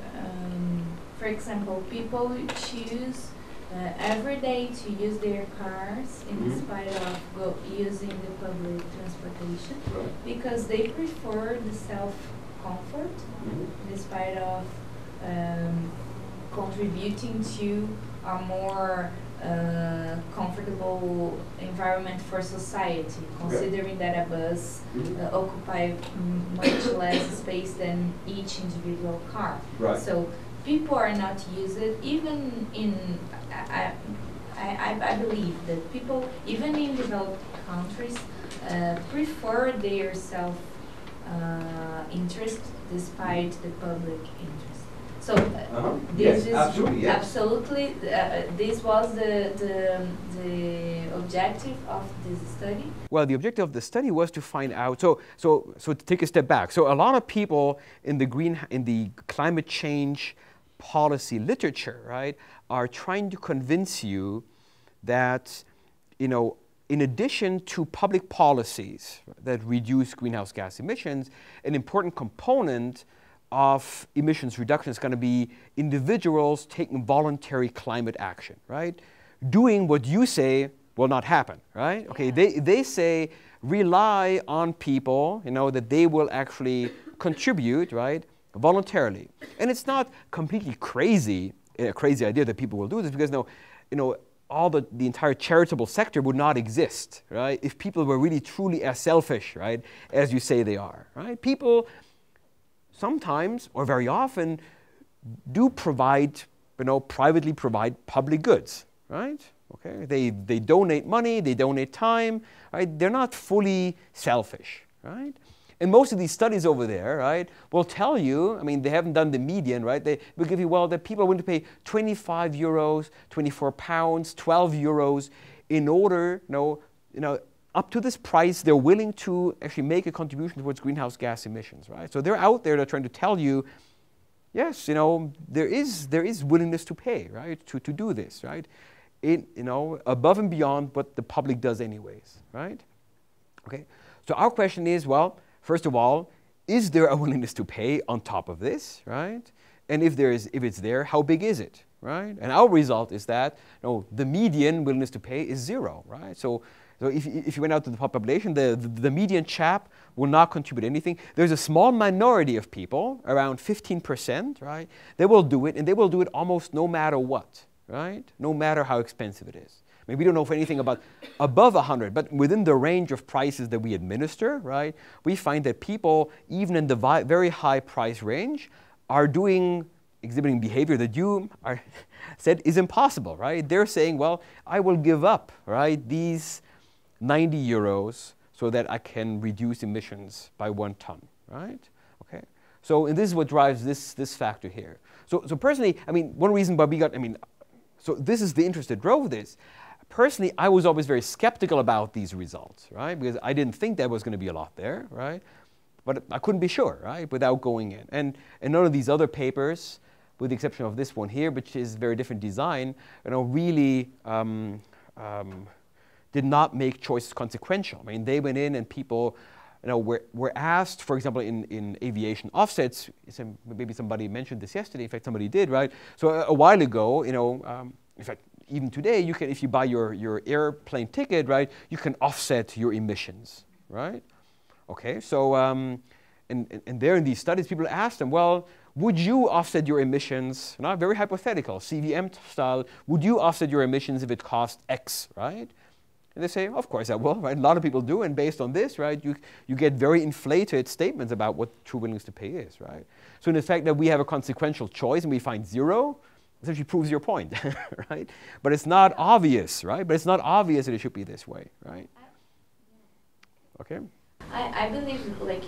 For example, people choose every day to use their cars in spite of using the public transportation, because they prefer the self-comfort despite of contributing to a more comfortable environment for society, considering that a bus occupy much less space than each individual car. Right. So people are not used it, even in, I believe that people, even in developed countries, prefer their self-interest despite the public interest. So this is absolutely, this was the objective of this study. Well, the objective of the study was to find out. So to take a step back. So a lot of people in the climate change policy literature, right, are trying to convince you that, in addition to public policies that reduce greenhouse gas emissions, an important component of emissions reduction is going to be individuals taking voluntary climate action, right? Doing what you say will not happen, right? Okay, they say rely on people, that they will actually contribute, right, voluntarily. And it's not completely crazy, a crazy idea that people will do this, because all the entire charitable sector would not exist, right, if people were really truly as selfish, right, as you say they are, right? People sometimes, or very often, do provide, privately provide public goods, right? Okay, they donate money, they donate time, right? They're not fully selfish, right? And most of these studies over there, right, will tell you, they haven't done the median, right? They will give you, that people are willing to pay 25 euros, 24 pounds, 12 euros in order, up to this price, they're willing to actually make a contribution towards greenhouse gas emissions, right? So they're out there, they're trying to tell you, yes, there is willingness to pay, right, to do this, right? Above and beyond what the public does anyways, right? Okay, so our question is, first of all, is there a willingness to pay on top of this, right? And if it's there, how big is it, right? And our result is that the median willingness to pay is 0, right? So if you went out to the population, the median chap will not contribute anything. There's a small minority of people, around 15%, right? They will do it, and they will do it almost no matter what, right? No matter how expensive it is. We don't know if anything about above 100, but within the range of prices that we administer, right, we find that people, even in the very high price range, are doing exhibiting behavior that you are said is impossible, right? They're saying, well, I will give up, right, these 90 euros so that I can reduce emissions by 1 ton, right? Okay. So, and this is what drives this factor here. So personally, I mean, one reason why we got, so this is the interest that drove this. Personally, I was always very skeptical about these results, right? Because I didn't think there was going to be a lot there, right? But I couldn't be sure, right, without going in. And none of these other papers, with the exception of this one here, which is very different design, really did not make choices consequential. I mean, they went in and people, were asked, for example, in aviation offsets. Maybe somebody mentioned this yesterday. In fact, somebody did, right? So a while ago, in fact, even today, you can, if you buy your airplane ticket, right, you can offset your emissions, right? Okay, so and there in these studies, people asked them, well, would you offset your emissions? Not very hypothetical, CVM style. Would you offset your emissions if it cost X, right? And they say, of course I will, right? A lot of people do, and based on this, right, you get very inflated statements about what true willingness to pay is, right? So in the fact that we have a consequential choice and we find 0, essentially proves your point, right? But it's not obvious, right? But it's not obvious that it should be this way, right? Okay. I believe like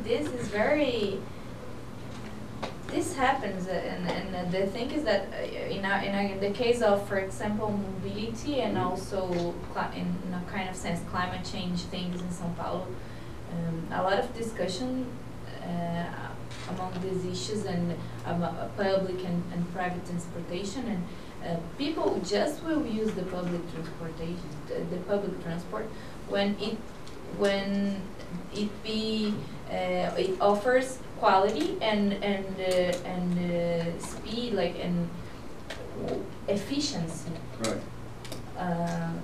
this is very. This happens, and the thing is that in the case of, for example, mobility and also in a kind of sense climate change things in São Paulo, a lot of discussion among these issues and public and private transportation, and people just will use the public transportation, the public transport when it offers quality and speed, like, and efficiency. Right.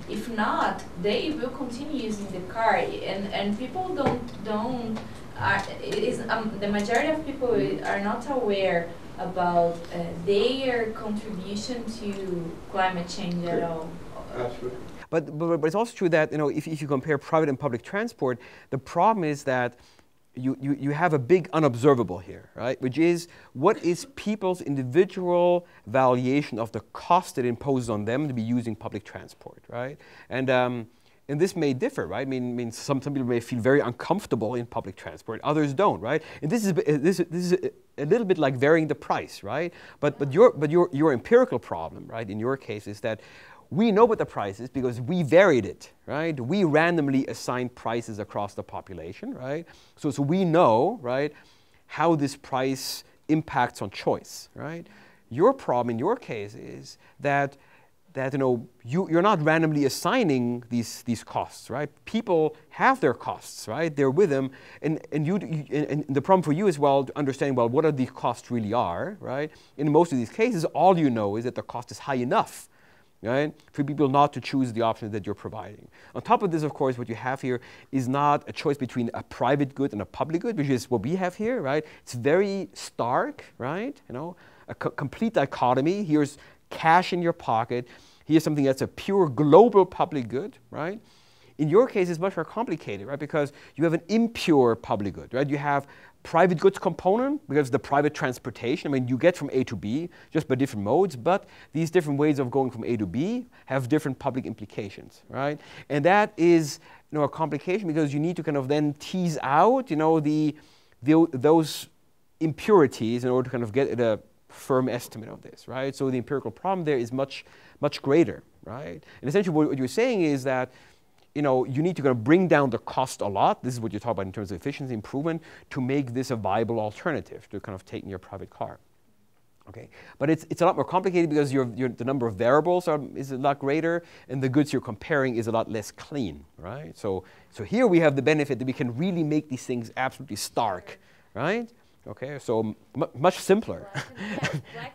If not, they will continue using the car, and people don't the majority of people are not aware about their contribution to climate change at all. Absolutely. But it's also true that, if you compare private and public transport, the problem is that you have a big unobservable here, right? Which is, what is people's individual valuation of the cost it imposes on them to be using public transport, right? And this may differ, right? I mean, some people may feel very uncomfortable in public transport, others don't, right? And this is a little bit like varying the price, right? But your empirical problem, right, in your case, is that we know what the price is because we varied it, right? We randomly assigned prices across the population, right? So we know, right, how this price impacts on choice, right? Your problem in your case is that you're not randomly assigning these costs, right? People have their costs, right? They're with them, and the problem for you is, well, understanding, well, what are these costs really are, right? In most of these cases, all you know is that the cost is high enough, right, for people not to choose the options that you're providing. On top of this, of course, what you have here is not a choice between a private good and a public good, which is what we have here, right? It's very stark, right? A complete dichotomy. Here's cash in your pocket. Here's something that's a pure global public good, right? In your case, it's much more complicated, right? Because you have an impure public good, right? You have private goods component, because the private transportation, I mean, you get from A to B just by different modes, but these different ways of going from A to B have different public implications, right? And that is, a complication because you need to kind of then tease out, those impurities in order to kind of get at a firm estimate of this, right? So the empirical problem there is much, much greater, right? And essentially what you're saying is that you need to kind of bring down the cost a lot. This is what you talk about in terms of efficiency improvement to make this a viable alternative to kind of taking your private car. Okay, but it's a lot more complicated because the number of variables is a lot greater, and the goods you're comparing is a lot less clean, right? So here we have the benefit that we can really make these things absolutely stark, right? Okay, so much simpler.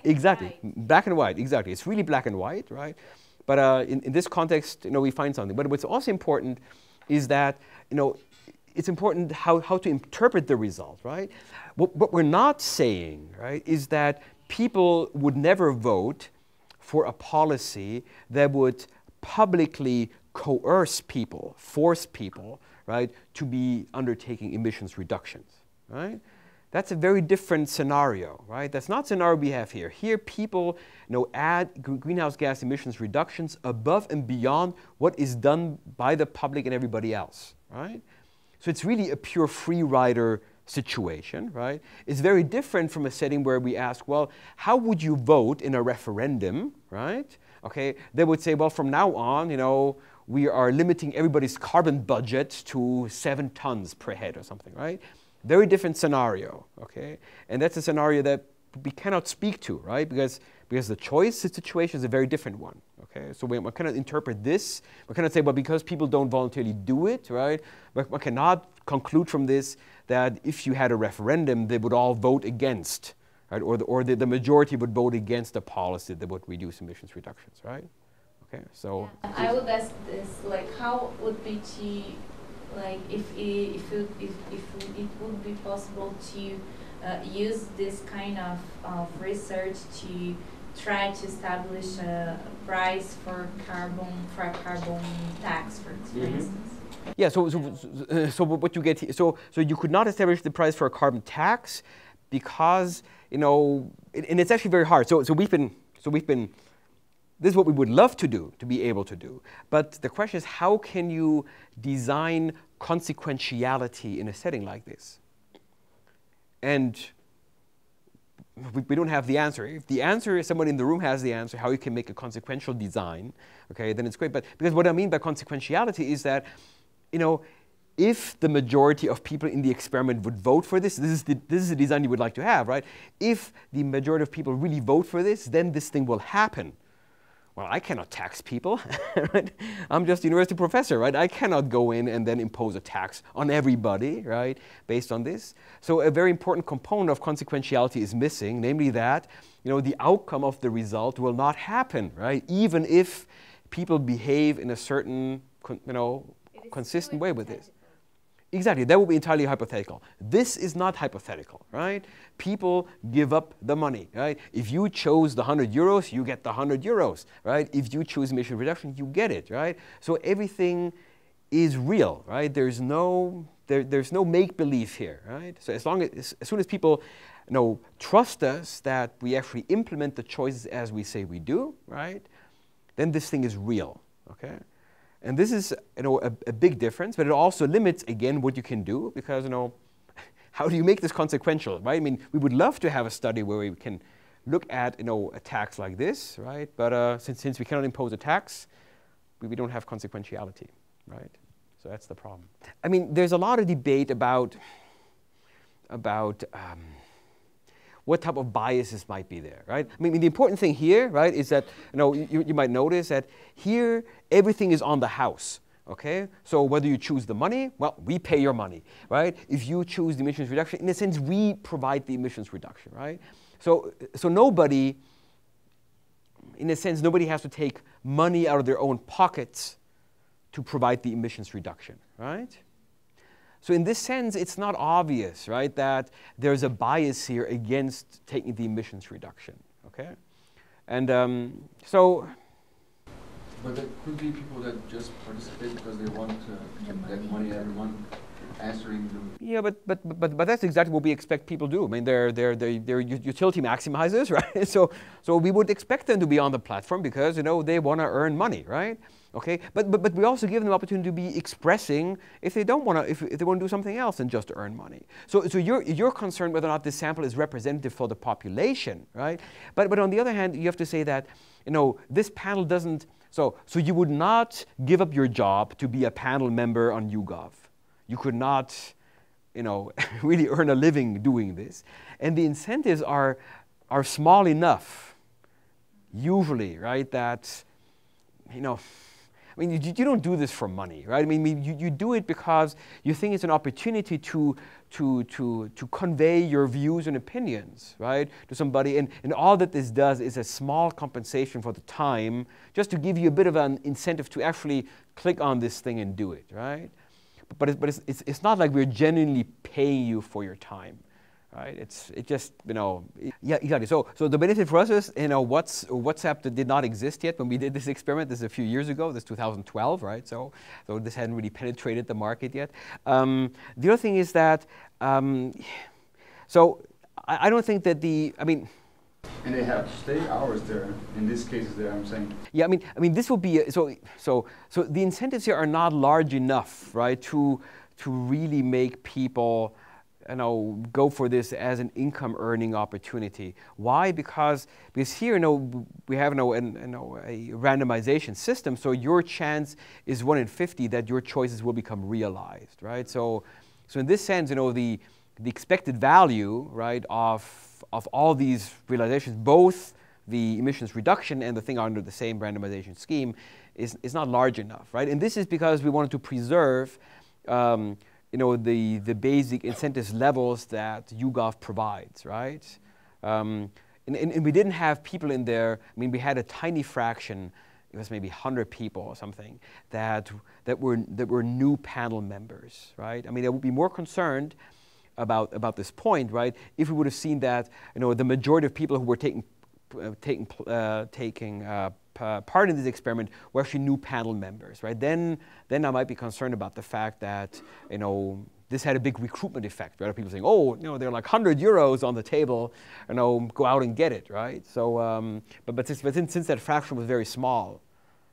Exactly, black and white. Exactly, it's really black and white, right? But in this context, we find something. But what's also important is that, it's important how to interpret the result, right? What we're not saying, right, is that people would never vote for a policy that would publicly coerce people, force people, right, to be undertaking emissions reductions, right? That's a very different scenario, right? That's not the scenario we have here. Here, people add greenhouse gas emissions reductions above and beyond what is done by the public and everybody else, right? So it's really a pure free rider situation, right? It's very different from a setting where we ask, well, how would you vote in a referendum, right? Okay, they would say, well, from now on, we are limiting everybody's carbon budget to 7 tons per head or something, right? Very different scenario, okay? And that's a scenario that we cannot speak to, right? Because the choice situation is a very different one, okay? So we cannot interpret this. We cannot say, well, because people don't voluntarily do it, right? But one cannot conclude from this that if you had a referendum, they would all vote against, right? Or the majority would vote against a policy that would reduce emissions reductions, right? Okay, so. Yeah. I would ask this, like, how would be like if it would be possible to use this kind of research to try to establish a price for a carbon tax, for instance. Yeah. So what you get here, so you could not establish the price for a carbon tax because and it's actually very hard. So we've been. This is what we would love to do, to be able to do. But the question is, how can you design consequentiality in a setting like this? And we don't have the answer. If the answer is someone in the room has the answer, how you can make a consequential design, okay, then it's great. But because what I mean by consequentiality is that, if the majority of people in the experiment would vote for this is the design you would like to have, right? If the majority of people really vote for this, then this thing will happen. Well, I cannot tax people, right? I'm just a university professor, right? I cannot go in and then impose a tax on everybody, right, based on this. So a very important component of consequentiality is missing, namely that, the outcome of the result will not happen, right? Even if people behave in a certain, consistent way with this. Exactly, that would be entirely hypothetical. This is not hypothetical, right? People give up the money, right? If you chose the 100 euros, you get the 100 euros, right? If you choose emission reduction, you get it, right? So everything is real, right? There's no make-believe here, right? So as soon as people trust us that we actually implement the choices as we say we do, right? Then this thing is real, okay? And this is a big difference, but it also limits, again, what you can do, because how do you make this consequential, right? I mean, we would love to have a study where we can look at a tax like this, right? But since we cannot impose a tax, we don't have consequentiality, right? So that's the problem. I mean, there's a lot of debate about what type of biases might be there, right? I mean, the important thing here, right, is that you might notice that here everything is on the house, okay? So whether you choose the money, well, we pay your money, right? If you choose the emissions reduction, in a sense, we provide the emissions reduction, right? So nobody, in a sense, nobody has to take money out of their own pockets to provide the emissions reduction, right? So in this sense, it's not obvious, right, that there's a bias here against taking the emissions reduction, okay? And so... But there could be people that just participate because they want to get money every month, answering the... Yeah, but that's exactly what we expect people to do. I mean, they're utility maximizers, right? So we would expect them to be on the platform because, they want to earn money, right? Okay, but we also give them the opportunity to be expressing if they don't want to, if they want to do something else than just to earn money. So you're concerned whether or not this sample is representative for the population, right? But on the other hand, you have to say that this panel doesn't. So you would not give up your job to be a panel member on YouGov. You could not, really earn a living doing this, and the incentives are small enough, usually, right? That I mean, you don't do this for money, right? I mean, you do it because you think it's an opportunity to convey your views and opinions, right, to somebody. And all that this does is a small compensation for the time, just to give you a bit of an incentive to actually click on this thing and do it, right? But it's not like we're genuinely paying you for your time. Right? It just, yeah, exactly. So the benefit for us is, WhatsApp that did not exist yet when we did this experiment. This is a few years ago. This is 2012, right? So this hadn't really penetrated the market yet. The other thing is that, So I don't think that I mean. And they have to stay hours there. In this case, there, I'm saying. Yeah, I mean, this will be so the incentives here are not large enough, right, to really make people, go for this as an income earning opportunity. Why? Because here, we have a randomization system, so your chance is 1 in 50 that your choices will become realized, right? So in this sense, the expected value, right, of all these realizations, both the emissions reduction and the thing under the same randomization scheme, is not large enough, right? And this is because we wanted to preserve, the basic incentives levels that YouGov provides, right? And we didn't have people in there. I mean, we had a tiny fraction. It was maybe 100 people or something that were new panel members, right? I mean, I would be more concerned about this point, right? If we would have seen that, the majority of people who were taking part in this experiment were actually new panel members, right? Then I might be concerned about the fact that, this had a big recruitment effect, right? People saying, oh, there are like 100 euros on the table, go out and get it, right? So, but since that fraction was very small,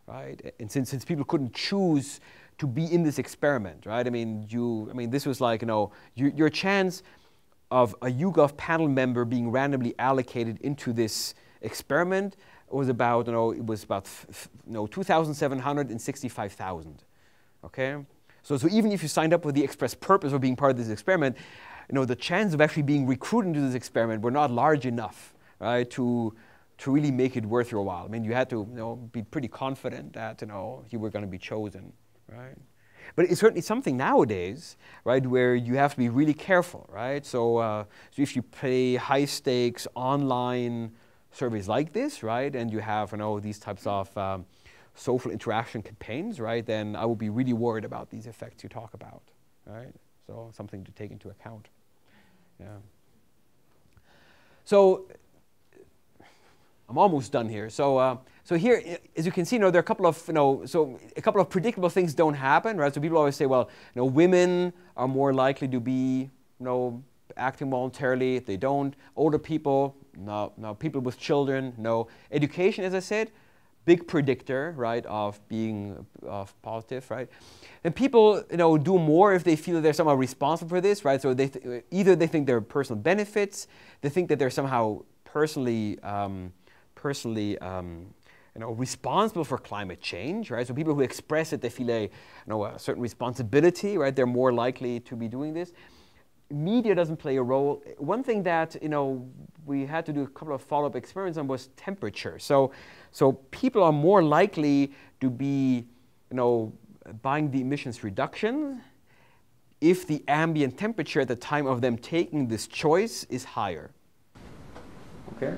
right? And since people couldn't choose to be in this experiment, right? I mean, this was like, your chance of a YouGov panel member being randomly allocated into this experiment was about, 2,700 and 65,000, okay? So even if you signed up with the express purpose of being part of this experiment, the chance of actually being recruited into this experiment were not large enough, right, to really make it worth your while. I mean, you had to, be pretty confident that, you were going to be chosen. Right, but it's certainly something nowadays, right, where you have to be really careful, right? So if you play high stakes online surveys like this, right, and you have these types of social interaction campaigns, right, then I would be really worried about these effects you talk about, right? So something to take into account. Yeah. So I'm almost done here. So here, as you can see, there are a couple of, a couple of predictable things don't happen, right? So people always say, well, women are more likely to be, acting voluntarily. They don't. Older people, no. People with children, no. Education, as I said, big predictor, right, of being positive, right? And people, do more if they feel they're somehow responsible for this, right? So either they think there are personal benefits, they think that they're somehow personally responsible for climate change, right? So people who express it, they feel a certain responsibility, right? They're more likely to be doing this. Media doesn't play a role. One thing that we had to do a couple of follow-up experiments on was temperature. So people are more likely to be buying the emissions reduction if the ambient temperature at the time of them taking this choice is higher. Okay.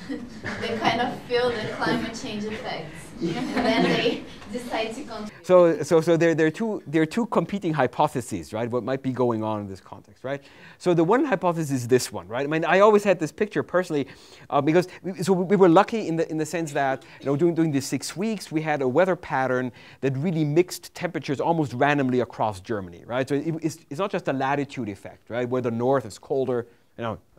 They kind of feel the climate change effects, and then they decide to contribute. So there are two competing hypotheses, right? What might be going on in this context, right? So the one hypothesis is this one, right? I mean, I always had this picture personally because we were lucky in the sense that during the 6 weeks we had a weather pattern that really mixed temperatures almost randomly across Germany, right? So it's not just a latitude effect, right? Where the north is colder.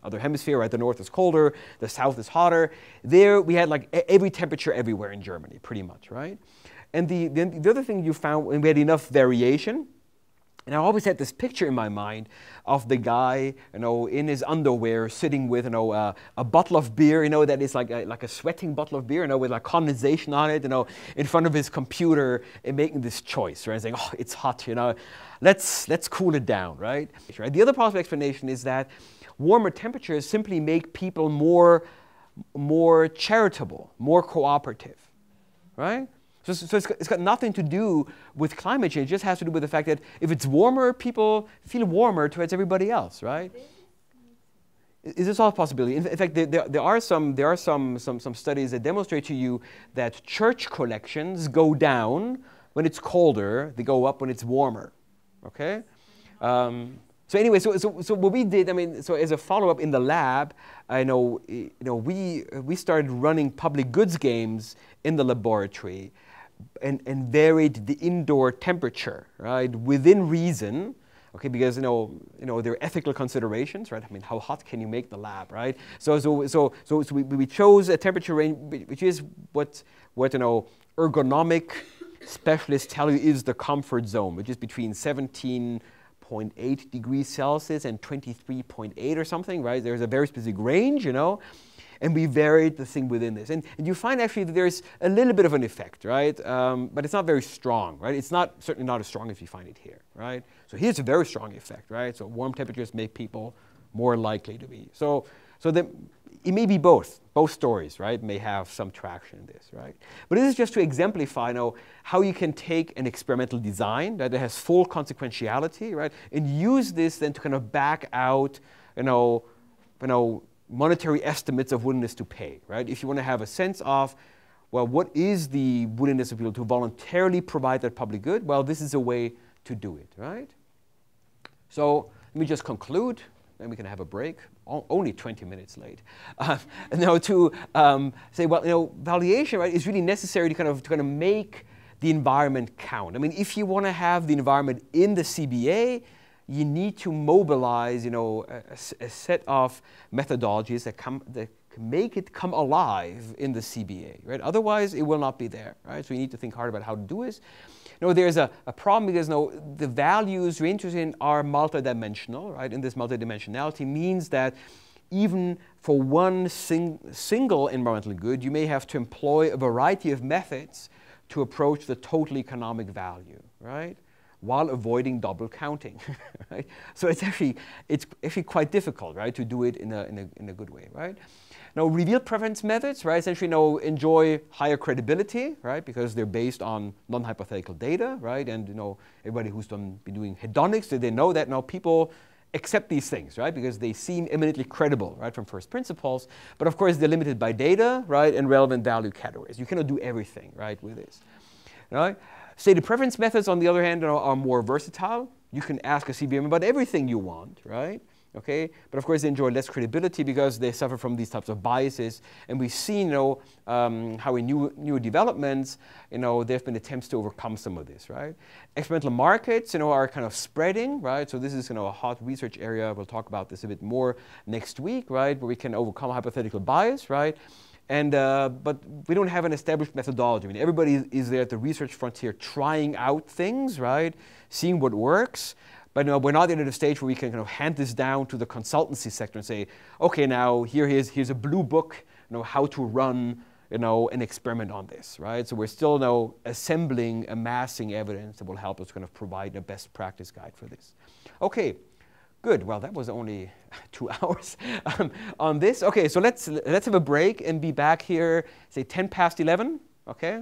Other hemisphere, right? The north is colder, the south is hotter. There we had like every temperature everywhere in Germany, pretty much, right? And the other thing you found, when we had enough variation, and I always had this picture in my mind of the guy, in his underwear, sitting with, a bottle of beer, that is like a sweating bottle of beer, with like condensation on it, in front of his computer, and making this choice, right? Saying, oh, it's hot, let's cool it down, right? The other possible explanation is that warmer temperatures simply make people more charitable, more cooperative, right? So it's got nothing to do with climate change. It just has to do with the fact that if it's warmer, people feel warmer towards everybody else, right? Is this all a possibility? In fact, there are some studies that demonstrate to you that church collections go down when it's colder. They go up when it's warmer. Okay. So anyway, so what we did, so as a follow-up in the lab, we started running public goods games in the laboratory, and varied the indoor temperature, right, within reason, Okay, because there are ethical considerations, right? I mean, how hot can you make the lab, right? So we chose a temperature range which is what ergonomic specialists tell you is the comfort zone, which is between 17.8 degrees Celsius and 23.8 or something, right? There's a very specific range, and we varied the thing within this. And you find actually that there's a little bit of an effect, right? But it's not very strong, right? It's certainly not as strong as you find it here, right? So here's a very strong effect, right? So warm temperatures make people more likely to be. So it may be both stories, right? May have some traction in this, right? But this is just to exemplify how you can take an experimental design that has full consequentiality, right? And use this then to kind of back out, monetary estimates of willingness to pay, right? If you want to have a sense of, well, what is the willingness of people to voluntarily provide that public good? Well, this is a way to do it, right? So let me just conclude, then we can have a break. Only 20 minutes late. To say, well, valuation, right, is really necessary to kind of make the environment count. I mean, if you want to have the environment in the CBA, you need to mobilize, a set of methodologies that can make it come alive in the CBA, right? Otherwise, it will not be there, right? So you need to think hard about how to do this. There's a problem because the values you're interested in are multidimensional, right? And this multidimensionality means that even for one single environmental good, you may have to employ a variety of methods to approach the total economic value, right? While avoiding double counting, right? So it's actually quite difficult, right, to do it in a good way, right? Now, revealed preference methods, right, essentially enjoy higher credibility, right, because they're based on non-hypothetical data, right, and everybody who's been doing hedonics, they know that now people accept these things, right, because they seem eminently credible, right, from first principles. But of course, they're limited by data, right, and relevant value categories. You cannot do everything, right, with this, right? Stated preference methods, on the other hand, are more versatile. You can ask a CBM about everything you want, right? Okay, but of course they enjoy less credibility because they suffer from these types of biases. And we've seen, how in new developments, there have been attempts to overcome some of this, right? Experimental markets, are kind of spreading, right? So this is, a hot research area. We'll talk about this a bit more next week, right? Where we can overcome hypothetical bias, right? And, but we don't have an established methodology. I mean, everybody is there at the research frontier trying out things, right? Seeing what works. But we're not yet at a stage where we can kind of hand this down to the consultancy sector and say, okay, now here's a blue book, how to run, an experiment on this, right? So we're still assembling, amassing evidence that will help us kind of provide a best practice guide for this. Okay. Good. Well, that was only 2 hours on this. Okay, so let's have a break and be back here, say 10 past 11. Okay.